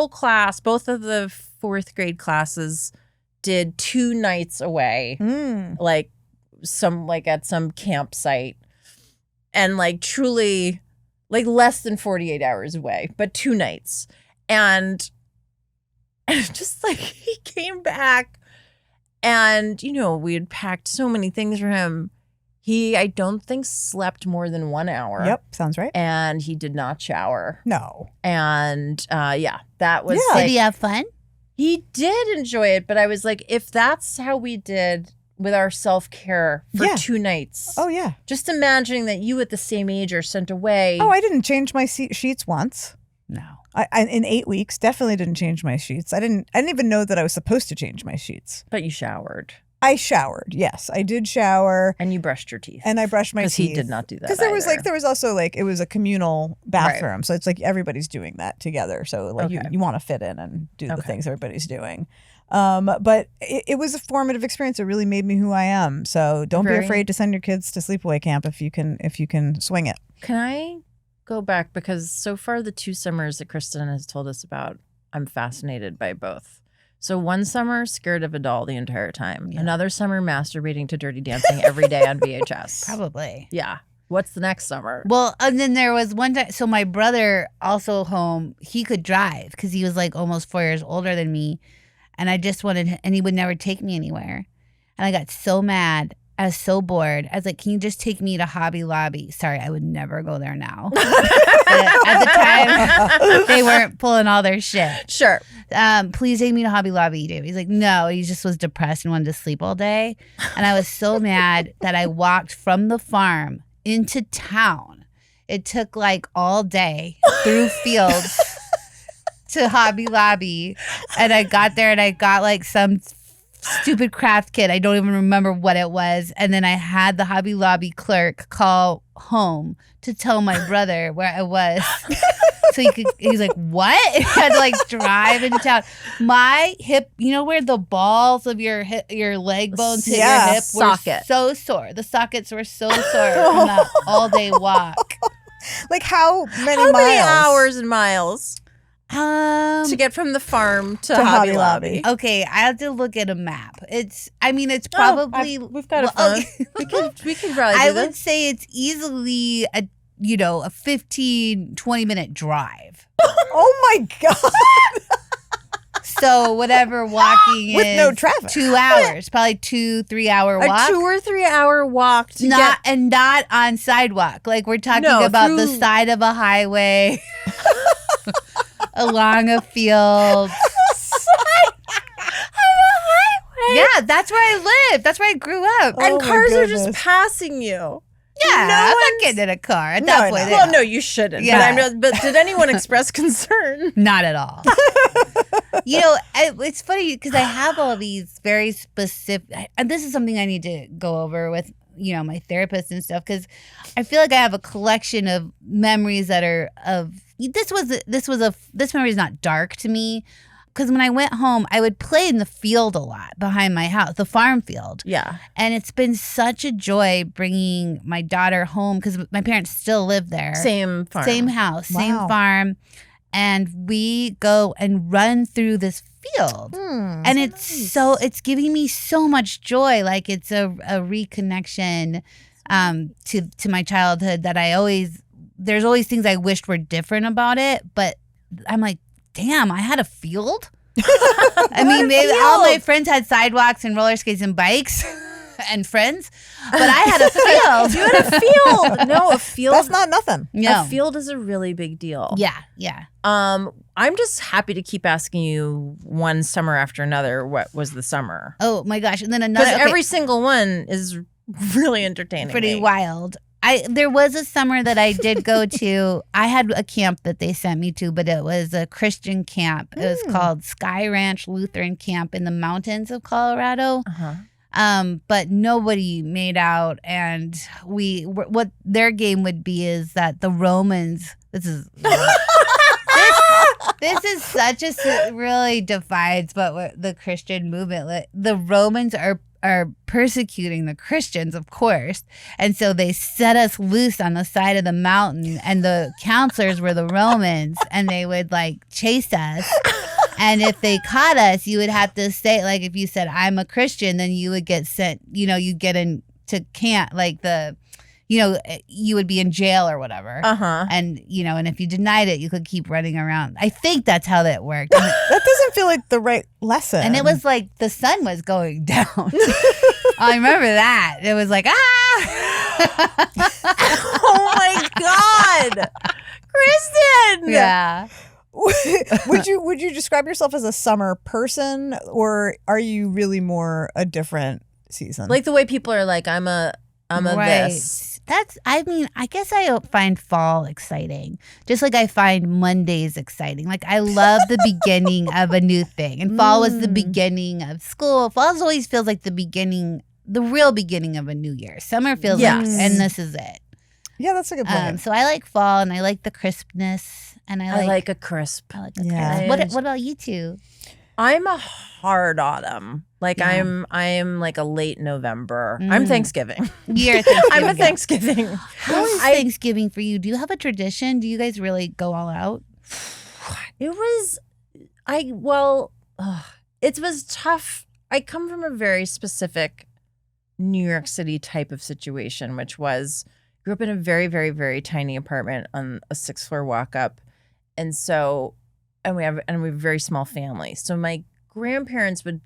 class, both of the 4th grade classes did 2 nights away, like at some campsite, and like truly like less than 48 hours away, but 2 nights. And just like he came back and, you know, we had packed so many things for him. He, I don't think, slept more than 1 hour. Yep, sounds right. And he did not shower. No. And that was Did he have fun? He did enjoy it, but I was like, if that's how we did with our self-care for 2 nights. Oh, yeah. Just imagining that you at the same age are sent away. Oh, I didn't change my sheets once. No. I in 8 weeks, definitely didn't change my sheets. I didn't even know that I was supposed to change my sheets. But you showered. I showered. Yes, I did shower. And you brushed your teeth. And I brushed my teeth. Because he did not do that. Because there was also like, it was a communal bathroom. Right. So it's like everybody's doing that together. So like you want to fit in and do the things everybody's doing. But it was a formative experience. It really made me who I am. So don't be afraid to send your kids to sleepaway camp if you can swing it. Can I go back? Because so far the 2 summers that Kristen has told us about, I'm fascinated by both. So one summer, scared of a doll the entire time. Yeah. Another summer, masturbating to Dirty Dancing every day on VHS. Probably. Yeah. What's the next summer? Well, and then there was one time. So my brother, also home, he could drive because he was like almost 4 years older than me. And I just wanted, and he would never take me anywhere. And I got so mad. I was so bored. I was like, can you just take me to Hobby Lobby? Sorry, I would never go there now. But at the time, they weren't pulling all their shit. Sure. Please take me to Hobby Lobby, Dave. He's like, no, he just was depressed and wanted to sleep all day. And I was so mad that I walked from the farm into town. It took like all day through fields to Hobby Lobby. And I got there and I got like some stupid craft kit. I don't even remember what it was. And then I had the Hobby Lobby clerk call home to tell my brother where I was. So he's like, what? I had to like drive into town. My hip, you know where the balls of your leg bones hit your hip were so sore. The sockets were so sore from that all day walk. Like how many miles? How many hours and miles? To get from the farm to Hobby Lobby. Okay, I have to look at a map. It's probably we've got a phone. we can probably do I this. would say it's easily a 15-20 minute drive. Oh my God. So whatever walking with is no traffic. 2 hours, probably 2-3 hour walk. A 2 or 3 hour walk to not on sidewalk. Like we're talking about the side of a highway. Along a field. Yeah, that's where I live. That's where I grew up. And cars are just passing you. Yeah, I'm not getting in a car at that point. Well, no, you shouldn't. Yeah. But did anyone express concern? Not at all. It's funny because I have all these very specific, and this is something I need to go over with my therapist and stuff, because I feel like I have a collection of memories that are of this memory is not dark to me, because when I went home I would play in the field a lot behind my house, the farm field. Yeah. And it's been such a joy bringing my daughter home because my parents still live there. Same farm. Same house, Wow. same farm. And we go and run through this field. And it's giving me so much joy. Like it's a reconnection to my childhood that there's always things I wished were different about it. But I'm like, damn, I had a field? I mean, maybe all my friends had sidewalks and roller skates and bikes. and friends, but I had a field. You had a field. No, a field. That's not nothing. No. A field is a really big deal. Yeah. I'm just happy to keep asking you one summer after another. What was the summer? Oh my gosh. And then another. Because every single one is really entertaining. Pretty me. wild. There was a summer that I did go to. I had a camp that they sent me to, but it was a Christian camp. It was called Sky Ranch Lutheran Camp in the mountains of Colorado. But nobody made out, and what their game would be is that the Romans. This is such a really divides, but the Christian movement. The Romans are persecuting the Christians, of course. And so they set us loose on the side of the mountain, and the counselors were the Romans, and they would like chase us. And if they caught us, you would have to say, like, if you said, I'm a Christian, then you would get sent, you'd get into camp, like you would be in jail or whatever. And, and if you denied it, you could keep running around. I think that's how that worked. That doesn't feel like the right lesson. And it was like the sun was going down. I remember that. It was like, Oh my God. Kristen. Yeah. Would you describe yourself as a summer person, or are you really more a different season? Like the way people are like, I'm a this. I guess I find fall exciting. Just like I find Mondays exciting. Like I love the beginning of a new thing. And fall was the beginning of school. Fall always feels like the real beginning of a new year. Summer feels like, and this is it. Yeah, that's a good point. So I like fall, and I like the crispness, and I like a crisp. I like a crisp. What about you two? I'm a hard autumn. Like I'm like a late November. I'm Thanksgiving. You're Thanksgiving. I'm a Thanksgiving. How is Thanksgiving for you? Do you have a tradition? Do you guys really go all out? It was tough. I come from a very specific New York City type of situation, which was grew up in a very, very, very tiny apartment on a 6th floor walk up. And so we have a very small family. So my grandparents would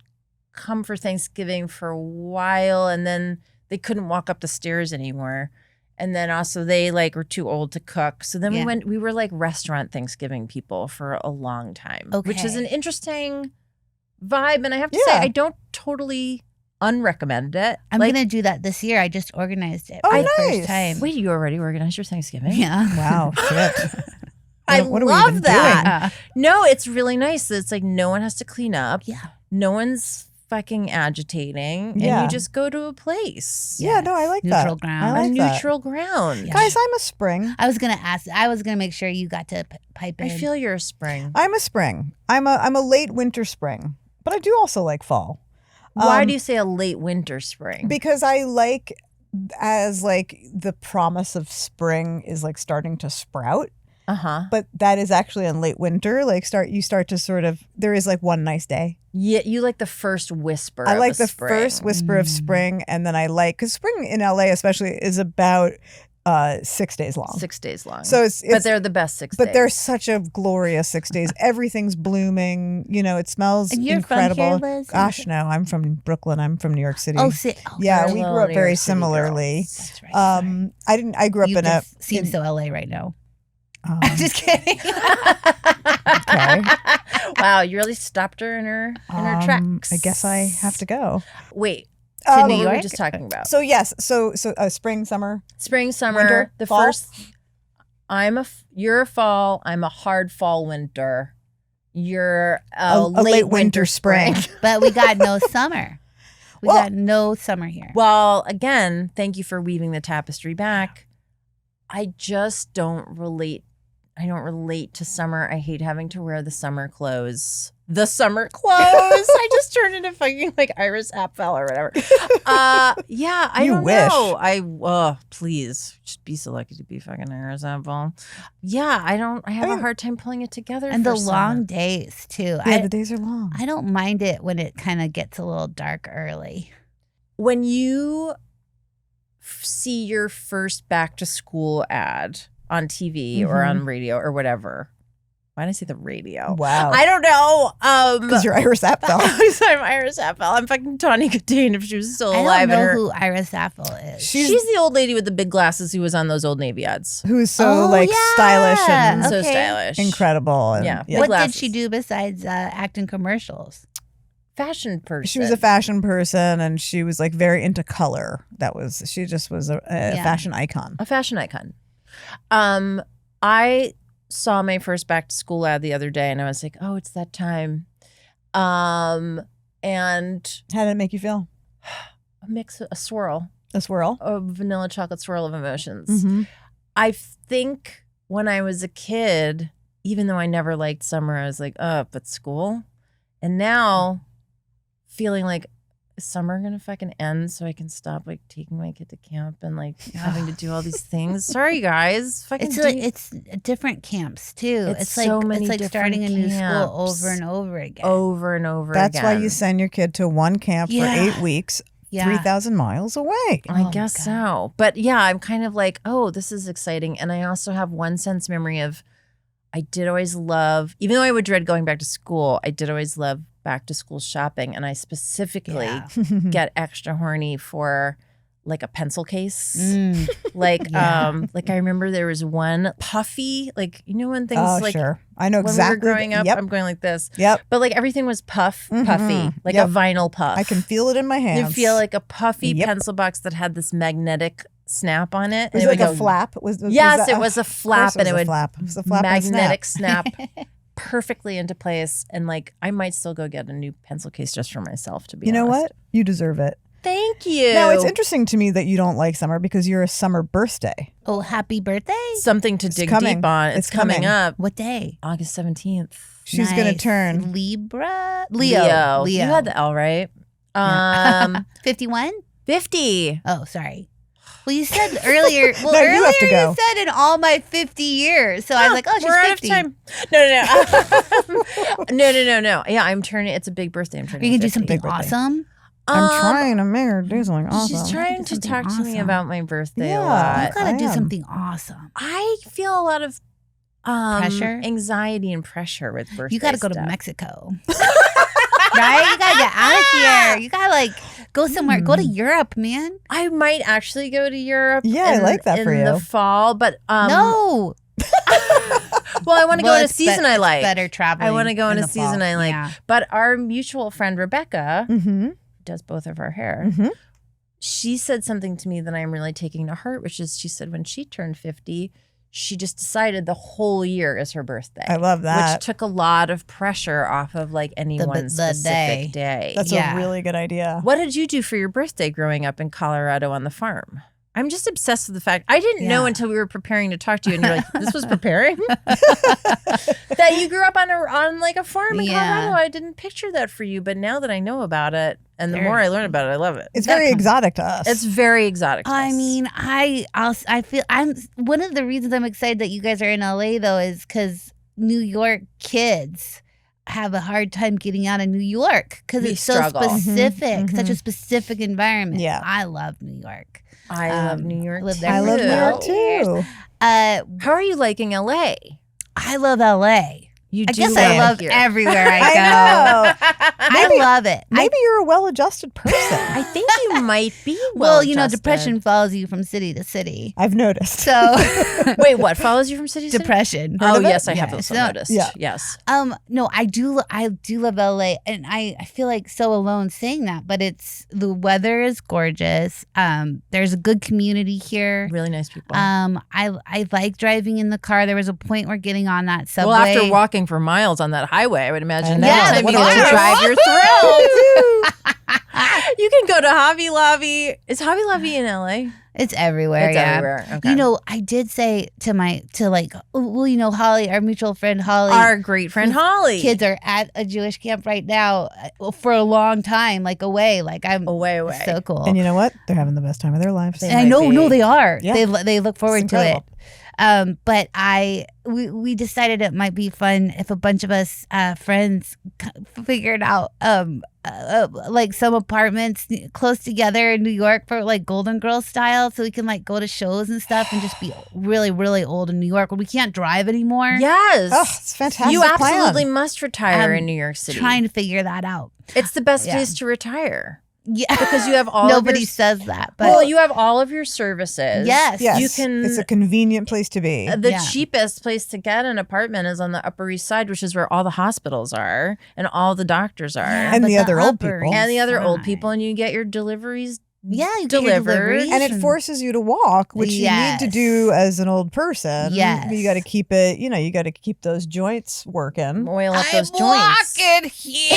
come for Thanksgiving for a while, and then they couldn't walk up the stairs anymore. And then also they were too old to cook. So then we were like restaurant Thanksgiving people for a long time, which is an interesting vibe. And I have to say, I don't totally unrecommend it. I'm going to do that this year. I just organized it for the first time. Wait, you already organized your Thanksgiving? Yeah. Wow, shit. I what are love we even that. No, it's really nice. It's like no one has to clean up. Yeah. No one's fucking agitating. And you just go to a place. Yeah, no, I like Neutral that. ground. I like A that. neutral ground. Guys, I'm a spring. I was going to make sure you got to pipe in. I feel you're a spring. I'm a spring. I'm a late winter spring, but I do also like fall. Why do you say a late winter spring? Because I like the promise of spring is like starting to sprout. But that is actually in late winter. You start to sort of, there is like one nice day. Yeah, you like the first whisper. I like of the spring. first whisper of spring, and then because spring in LA especially is about 6 days long. 6 days long. So it's but they're the best 6 days. But they're such a glorious 6 days. Everything's blooming. It smells And you're incredible. from here, Liz? Gosh, no, I'm from Brooklyn. I'm from New York City. Yeah, we grew up New very York City similarly. That's right. I grew up You in a. just seem so LA right now. Just kidding. Okay. Wow, you really stopped her in her tracks. I guess I have to go. Wait, To New what were we York? just talking about? So yes, so spring, summer, Spring, summer, winter, the fall? first. You're a fall. I'm a hard fall winter. You're a late winter spring. But we got no summer. We got no summer here. Well, again, thank you for weaving the tapestry back. I just don't relate. I don't relate to summer. I hate having to wear the summer clothes. The summer clothes. I just turned into fucking like Iris Apfel or whatever. Yeah, I don't know. Please just be so lucky to be fucking Iris Apfel. Yeah, I have a hard time pulling it together. And for the summer. long days too. Yeah, the days are long. I don't mind it when it kind of gets a little dark early. When you see your first back to school ad on TV or on radio or whatever, Why did I say the radio? Wow. I don't know. Because you're Iris Apfel. I'm Iris Apfel. I'm fucking Tawny Katane if she was still I alive. don't know and her, who Iris Apfel is. she's the old lady with the big glasses who was on those old Navy ads. Who's so yeah. stylish and So Okay. stylish. incredible. And, Yeah. What glasses. did she do besides act in commercials? Fashion person. She was a fashion person, and she was like very into color. She just was a fashion icon. A fashion icon. I saw my first back to school ad the other day, and I was like, oh, it's that time. And How did it make you feel? a swirl, A swirl? a vanilla chocolate swirl of emotions. Mm-hmm. I think when I was a kid, even though I never liked summer, I was like, up at school. And now feeling like, is summer gonna fucking end so I can stop like taking my kid to camp and like having to do all these things? Sorry guys. Fucking It's different camps too. It's so many it's like starting a different new school camps. over and over again. over and over That's again. why you send your kid to one camp for Yeah. 8 weeks, Yeah. 3,000 miles away. I Oh my guess God. so. But yeah, I'm kind of like, oh, this is exciting. And I also have one sense memory of I did always love, even though I would dread going back to school, I did always love back to school shopping. And I specifically Yeah. get extra horny for like a pencil case. Mm. Like, Yeah. like I remember there was one puffy, like, you know, when things Oh, like sure. I know when exactly. we were growing up, Yep. I'm going like this. Yep. But like everything was puffy, like Yep. a vinyl puff. I can feel it in my hands. You feel like a puffy Yep. pencil box that had this magnetic snap on it. Was and it like would a flap? Was Yes, that- it was a of flap, course and it was a would flap. It was a flap and a magnetic snap perfectly into place. And like, I might still go get a new pencil case just for myself. To be You know honest. what? You deserve it. Thank you. Now, it's interesting to me that you don't like summer because you're a summer birthday. Oh, happy birthday! Something to dig coming. deep on. It's It's coming coming. up What day? August 17th. She's going to Nice. turn. Leo. You had the L right. 51. 50. Oh, sorry. Well, you said earlier. Well, No, you earlier have to go. you said in all my 50 years. So I was like, oh, she's We're 50. out of time. No. Yeah, I'm turning. It's a big birthday. I'm Are turning. you gonna do 50. something Big birthday. awesome? I'm trying to make her do something awesome. She's trying to something talk to me awesome. about my birthday Yeah. a lot. You gotta I do am. something awesome. I feel a lot of Pressure? anxiety and pressure with birthday. You gotta go to stuff. Mexico. Right? You gotta get out of here. You gotta like go somewhere. Go to Europe, man. I might actually go to Europe. Yeah, I like that in for you. the fall, but No. well, I want to go in a it's season I it's like. Better traveling. I want to go in a the season fall. I like. Yeah. But our mutual friend Rebecca Mm-hmm. does both of our hair. Mm-hmm. She said something to me that I'm really taking to heart, which is she said when she turned 50, she just decided the whole year is her birthday. I love that. Which took a lot of pressure off of like any one the specific day. That's Yeah. a really good idea. What did you do for your birthday growing up in Colorado on the farm? I'm just obsessed with the fact I didn't know Yeah. until we were preparing to talk to you, and you're like, "This was preparing." That you grew up on like a farm in Yeah. Colorado. I didn't picture that for you, but now that I know about it, and the Very more I learn about it, I love it. It's very exotic to us. It's very exotic. To I us. mean, I feel I'm one of the reasons I'm excited that you guys are in LA though is because New York kids have a hard time getting out of New York because We it's so struggle. specific, Mhm, such a mhm. specific environment. Yeah. I love New York. I love New York. lived there I love for New York 12 years. too. How are you liking LA? I love LA. You I do guess I love here. everywhere I go. I know. I love it. Maybe you're a well-adjusted person. I think you might be. Well, you know, well-adjusted. depression follows you from city to city. I've noticed. So Wait, what follows you from city to city? depression. Oh of it? yes, I have Yeah, also so- noticed. Yeah. Yes. No, I do love LA, and I feel like so alone saying that, but the weather is gorgeous. There's a good community here. Really nice people. I like driving in the car. There was a point where getting on that subway. Well, after walking for miles on that highway, I would imagine I next know. time What you a get to rush. drive, you're thrilled. You can go to Hobby Lobby. Is Hobby Lobby in LA? It's everywhere. It's yeah. everywhere. Okay. You know, I did say Holly, our mutual friend Holly. Our great friend Holly. kids are at a Jewish camp right now for a long time, like away. Like I'm away. it's so cool. And you know what? They're having the best time of their lives. They And I might know, be. no, they are. Yeah. They look forward It's to it. incredible. But we decided it might be fun if a bunch of us friends figured out like some apartments close together in New York for like Golden Girls style, so we can like go to shows and stuff and just be really, really old in New York when we can't drive anymore. Yes. Oh, it's fantastic. You plan. absolutely must retire in New York City. Trying to figure that out. It's the best place to retire. Yeah, because you have all nobody says that, but well, you have all of your services. Yes. You can. It's a convenient place to be. The cheapest place to get an apartment is on the Upper East Side, which is where all the hospitals are and all the doctors are, Yeah, and but the other old Upper people, and the other old Side. people, and you get your deliveries. Yeah, you get your delivered. deliveries and it forces you to walk, which you need to do as an old person. Yes. You got to keep it. You know, you got to keep those joints working. Oil up those joints. walking here.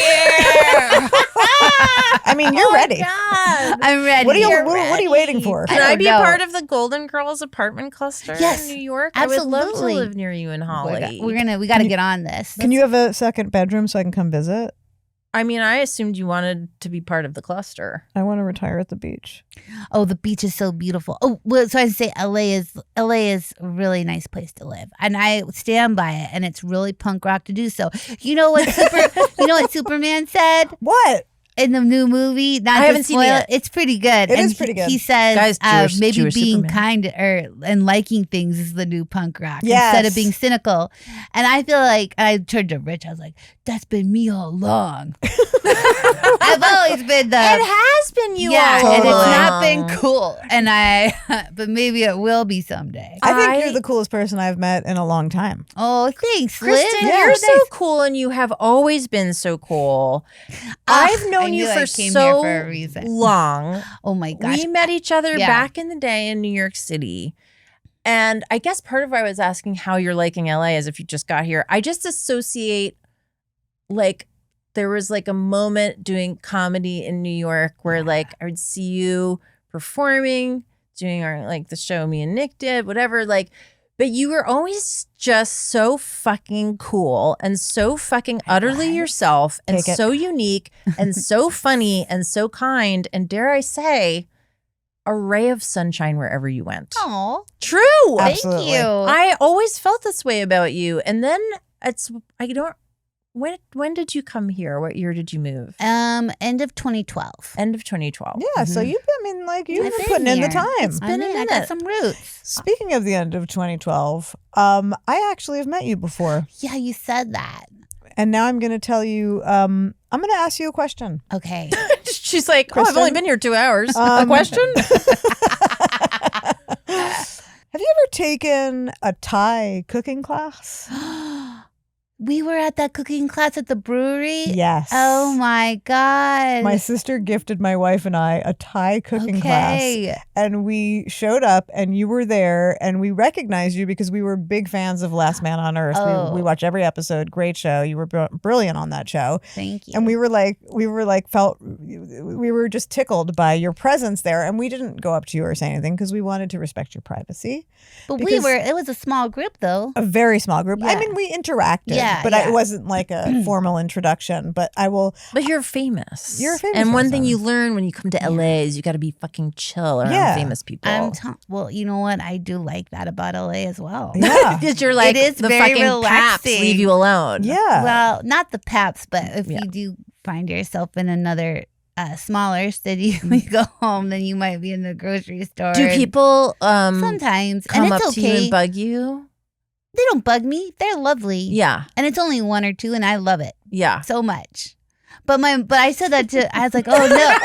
I mean, you're ready. God. I'm ready. What are you? You're What are you waiting for? Can I I don't be know. part of the Golden Girls apartment cluster Yes, in New York? I would love to absolutely. live near you in Holly. We got to get on this. Can you have a second bedroom so I can come visit? I mean, I assumed you wanted to be part of the cluster. I want to retire at the beach. Oh, the beach is so beautiful. Oh, well, so I say LA is a really nice place to live, and I stand by it. And it's really punk rock to do so. You know what Superman said What? in the new movie? Not I to haven't seen it spoil yet. It's pretty good. It and is pretty good. He says, Guys, maybe Jewish being Superman. kind and liking things is the new punk rock Yes. instead of being cynical. And I feel like I turned to Rich. I was like, "That's been me all along." I've always been the. It has been you all and it's along. not been cool. And but maybe it will be someday. I think you're the coolest person I've met in a long time. Oh, thanks, Liz. Kristen, Yeah. you're so cool, and you have always been so cool. I've I known knew you I for came so here for a reason. long. Oh my gosh. We met each other Yeah. back in the day in New York City. And I guess part of why I was asking how you're liking LA is if you just got here. I just associate like there was like a moment doing comedy in New York where like I would see you performing, doing our like the show me and Nick did, whatever, like, but you were always just so fucking cool and so fucking utterly yourself and Take it. so unique and so funny and so kind and dare I say a ray of sunshine wherever you went. Oh, True. Absolutely. thank you. I always felt this way about you. And then when did you come here? What year did you move? End of 2012. End of 2012. Yeah, so you've been I've been been putting in the here. time. It's been a I minute. got some roots. Speaking of the end of 2012, I actually have met you before, Yeah, you said that. and now I'm going to tell you. I'm going to ask you a question. Okay. She's like, oh, I've Kristen? only been here 2 hours. A Um, question? Have you ever taken a Thai cooking class? We were at that cooking class at the brewery. Yes. Oh my God. My sister gifted my wife and I a Thai cooking class, Okay. and we showed up, and you were there, and we recognized you because we were big fans of Last Man on Earth. Oh. We watch every episode. Great show. You were brilliant on that show, Thank you. and we were just tickled by your presence there, and we didn't go up to you or say anything because we wanted to respect your privacy. But because- it was a small group though. A very small group. I Yeah. mean, we interacted, Yeah, but yeah. it wasn't like a formal introduction. But I will. But you're famous. You're a famous And one thing person. you learn when you come to LA is you got to be fucking chill around Yeah. famous people. Well, you know what? I do like that about LA as well. Yeah. Because you're like, It is the very fucking paps relaxing. leave you alone. Yeah. Well, not the Paps, but if Yeah. you do find yourself in another smaller city when you go home, then you might be in the grocery store. Do people Sometimes, come and up it's to you okay. and bug you? They don't bug me. They're lovely. Yeah. And it's only one or two, and I love it Yeah. so much. But I said that I was like, oh no. Well,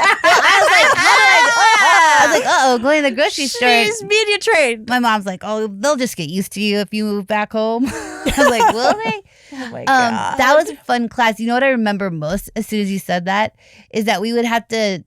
I was like, uh-oh, going to the grocery store. She's media trained. My mom's like, oh, they'll just get used to you if you move back home. I was like, will they? Oh my God. That was a fun class. You know what I remember most as soon as you said that is that we would have to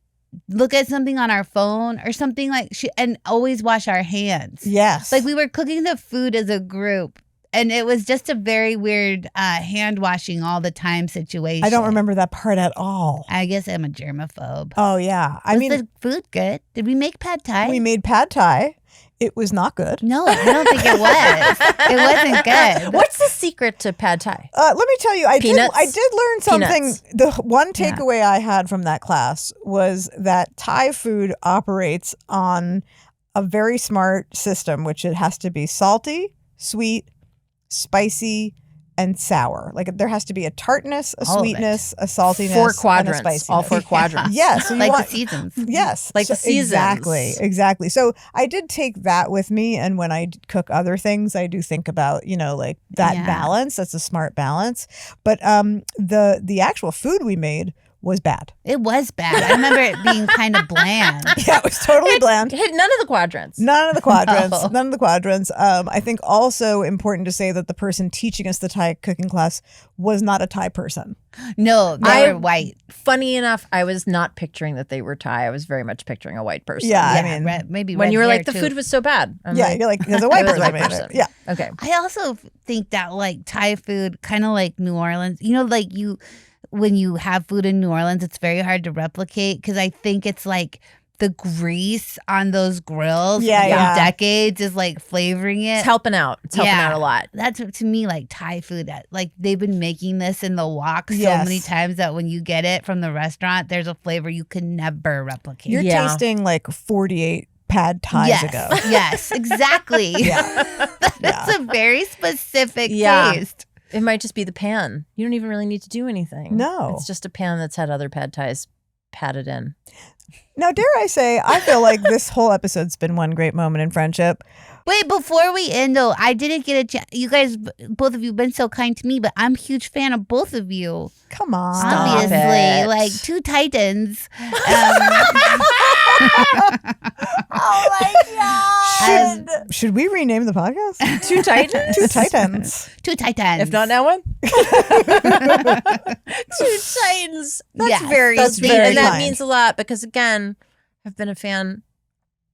look at something on our phone or something and always wash our hands. Yes. Like we were cooking the food as a group. And it was just a very weird hand washing all the time situation. I don't remember that part at all. I guess I'm a germaphobe. Oh yeah. I Was mean, the food good? Did we make pad thai? we made pad thai. It was not good. No, I don't think it was. It wasn't good. What's the secret to pad thai? Let me tell you, I did Peanuts? learn something. Peanuts. The one takeaway I had from that class was that Thai food operates on a very smart system, which it has to be salty, sweet, spicy, and sour. Like there has to be a tartness, a All of it. sweetness, a saltiness, 4 and a quadrants. spiciness. All 4 quadrants. Yes. So you Like want, the seasons. yes. Like the seasons. Exactly. So I did take that with me. And when I cook other things, I do think about, like that balance. That's a smart balance. But the actual food we made was bad. It was bad. I remember it being kind of bland. Yeah, it was totally bland. Hit none of the quadrants. None of the quadrants. No. None of the quadrants. I think also important to say that the person teaching us the Thai cooking class was not a Thai person. No, they were white. Funny enough, I was not picturing that they were Thai. I was very much picturing a white person. Yeah, I mean, maybe when red you were hair, like, the too. food was so bad. I'm yeah, you're like, there's a white it was person. a white person. Yeah. Okay. I also think that like Thai food, kind of like New Orleans, like when you have food in New Orleans, it's very hard to replicate because I think it's like the grease on those grills from decades is like flavoring it. It's helping out. It's helping out a lot. That's to me like Thai food. Like they've been making this in the wok so many times that when you get it from the restaurant, there's a flavor you can never replicate. You're tasting like 48 pad Thais ago. Yes, exactly. That's a very specific taste. It might just be the pan. You don't even really need to do anything. No. It's just a pan that's had other pad thais patted in. Now, dare I say, I feel like this whole episode's been one great moment in friendship. Wait, before we end though, I didn't get a chance. You guys, both of you, been so kind to me, but I'm a huge fan of both of you. Come on. Stop Obviously, it. like two titans. Oh my God. Should we rename the podcast? Two titans. Two Titans. Two titans. If not now one. Two titans. That's Yes, very that's sweet. very And that kind. means a lot because, again, I've been a fan,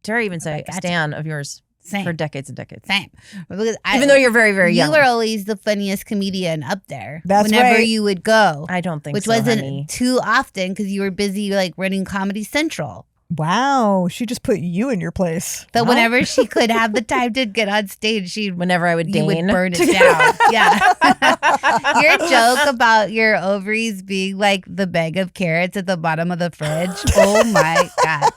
dare I even say, a gotcha. stan of yours Same. for decades and decades. Same. Because Even though you're very, very young. You were always the funniest comedian up there. That's whenever right. you would go. I don't think which so, wasn't honey. too often because you were busy like running Comedy Central. Wow. She just put you in your place. But Wow. whenever she could have the time to get on stage, Whenever I would you would deign. burn it down. Yeah. Your joke about your ovaries being like the bag of carrots at the bottom of the fridge. Oh my God.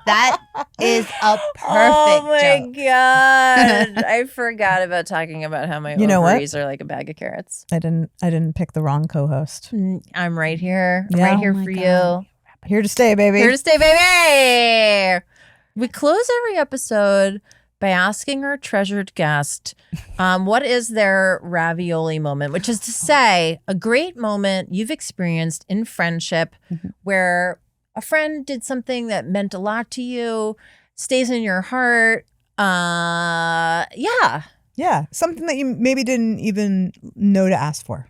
That is a perfect Oh my joke. God. I forgot about talking about how my You know what? ovaries are like a bag of carrots. I didn't pick the wrong co-host. I'm right here. I'm Yeah. right here Oh my for God. you. Here to stay, baby. Here to stay, baby. We close every episode by asking our treasured guest, what is their ravioli moment, which is to say a great moment you've experienced in friendship where a friend did something that meant a lot to you, stays in your heart. Yeah. Yeah. Something that you maybe didn't even know to ask for.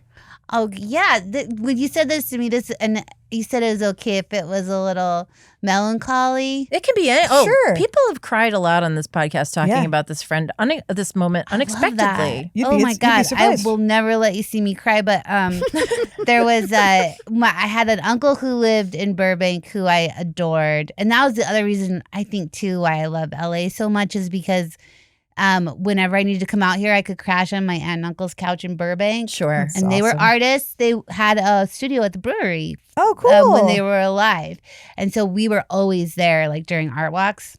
Oh yeah, when you said this to me, and you said it was okay if it was a little melancholy. It can be any. Sure. People have cried a lot on this podcast talking Yeah. about this friend, this moment I love that. unexpectedly. You'd Oh be- my you'd be God, I surprised. will never let you see me cry. But there was I had an uncle who lived in Burbank who I adored, and that was the other reason I think too why I love LA so much is because. Whenever I needed to come out here, I could crash on my aunt and uncle's couch in Burbank. Sure. That's And they were awesome. artists. They had a studio at the brewery Oh, cool. when they were alive. And so we were always there, like during art walks.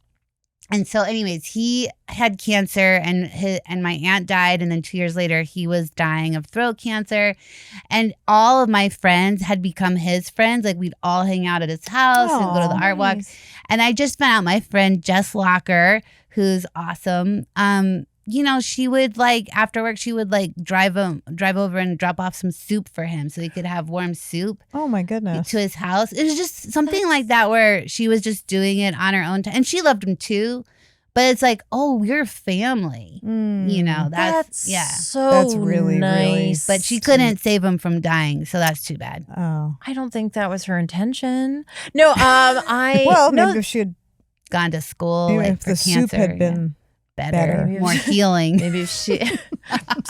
And so anyways, he had cancer and my aunt died. And then 2 years later, he was dying of throat cancer. And all of my friends had become his friends. Like we'd all hang out at his house and go to the Aw, art walk. nice. And I just found out my friend Jess Locker, who's awesome. She would like after work, she would like drive over and drop off some soup for him so he could have warm soup Oh my goodness. to his house. It was just something like that where she was just doing it on her own time. And she loved him too. But it's like, oh, we're family. You know, that's so That's really, really- nice. But she couldn't save him from dying, so that's too bad. Oh. I don't think that was her intention. No, I Well, no, maybe if she had, Gone to school, maybe like if for the cancer, soup had been better, better. more healing. maybe if she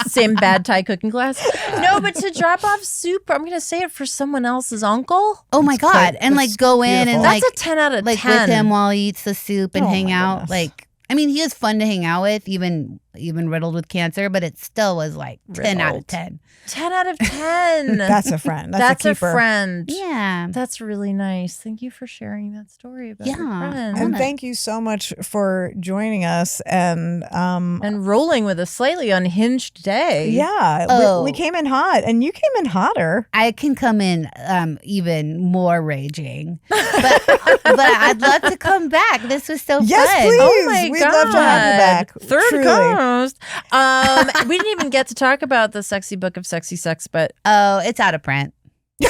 same bad Thai cooking class. No, but to drop off soup, I'm gonna say it for someone else's uncle. Oh my That's God! quite- And like that's go in beautiful. and That's like a 10 out of like 10. with him while he eats the soup and Oh hang my out. goodness. Like, I mean, he was fun to hang out with, even even riddled with cancer, but it still was like 10 out of 10. 10 out of 10. That's a friend. That's a keeper. friend. Yeah. That's really nice. Thank you for sharing that story about your friend. And thank you so much for joining us and rolling with a slightly unhinged day. Yeah. We came in hot and you came in hotter. I can come in even more raging. But I'd love to come back. This was so yes, fun. Please. Oh my We'd God. love to have you back. Third Truly. co-host. We didn't even get to talk about the sexy book of sexy sex, but Oh, it's out of print. oh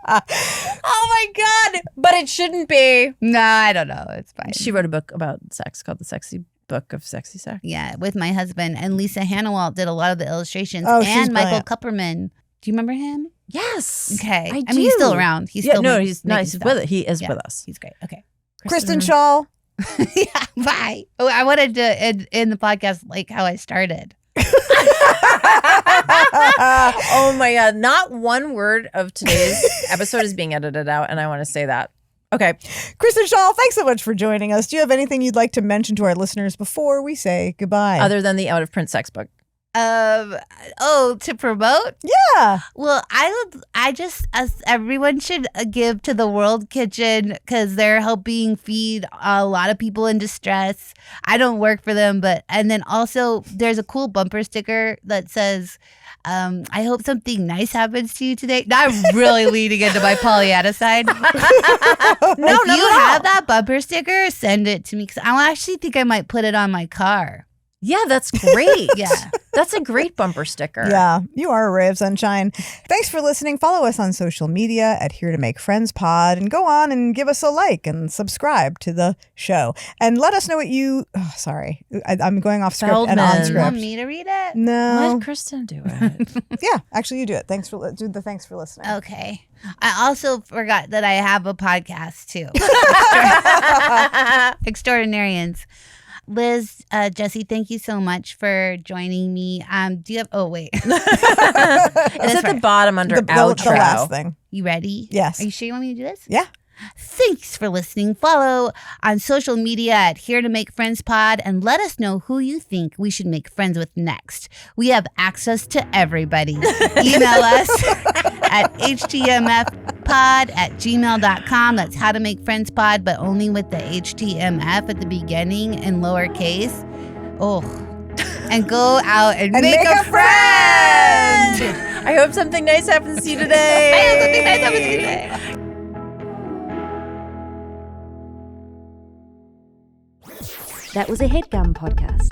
my God. But it shouldn't be. No, I don't know. It's fine. She wrote a book about sex called The Sexy Book of Sexy Sex. Yeah, with my husband. And Lisa Hannawalt did a lot of the illustrations. Oh, she's and Michael brilliant. Kupperman. Do you remember him? Yes. Okay. I mean, he's still do. around. He's Yeah, still no, making- he's making nice. stuff. With it. He is Yeah. with us. He's great. Okay. Kristen Schaal. Yeah, bye. Oh, I wanted to end the podcast like how I started. Oh my God. Not one word of today's episode is being edited out, and I want to say that. Okay. Kristen Schaal, thanks so much for joining us. Do you have anything you'd like to mention to our listeners before we say goodbye? Other than the out of print sex book. To promote? Yeah. Well, everyone should give to the World Kitchen because they're helping feed a lot of people in distress. I don't work for them, and then also there's a cool bumper sticker that says, I hope something nice happens to you today. Now I'm really leaning into my Pollyanna side. If you have that bumper sticker, send it to me because I actually think I might put it on my car. Yeah, that's great. Yeah. That's a great bumper sticker. Yeah, you are a ray of sunshine. Thanks for listening. Follow us on social media at Here to Make Friends Pod and go on and give us a like and subscribe to the show. And let us know what you... Oh, sorry. I'm going off script and on Feldman. You script. want me to read it? No. Let Kristen do it. Yeah, actually you do it. Thanks for listening. Okay. I also forgot that I have a podcast too. Extraordinarians. Liz, Jessi, thank you so much for joining me. Do you have? Oh wait, It's at the bottom under outro. The last thing. you ready? Yes. Are you sure you want me to do this? Yeah. Thanks for listening. Follow on social media at Here to Make Friends Pod and let us know who you think we should make friends with next. We have access to everybody. Email us at htmfpod@gmail.com. That's How to Make Friends Pod, but only with the HTMF at the beginning in lowercase. Oh. And go out and make a friend. I hope something nice happens to you today. I hope something nice happens to you today. That was a Headgum podcast.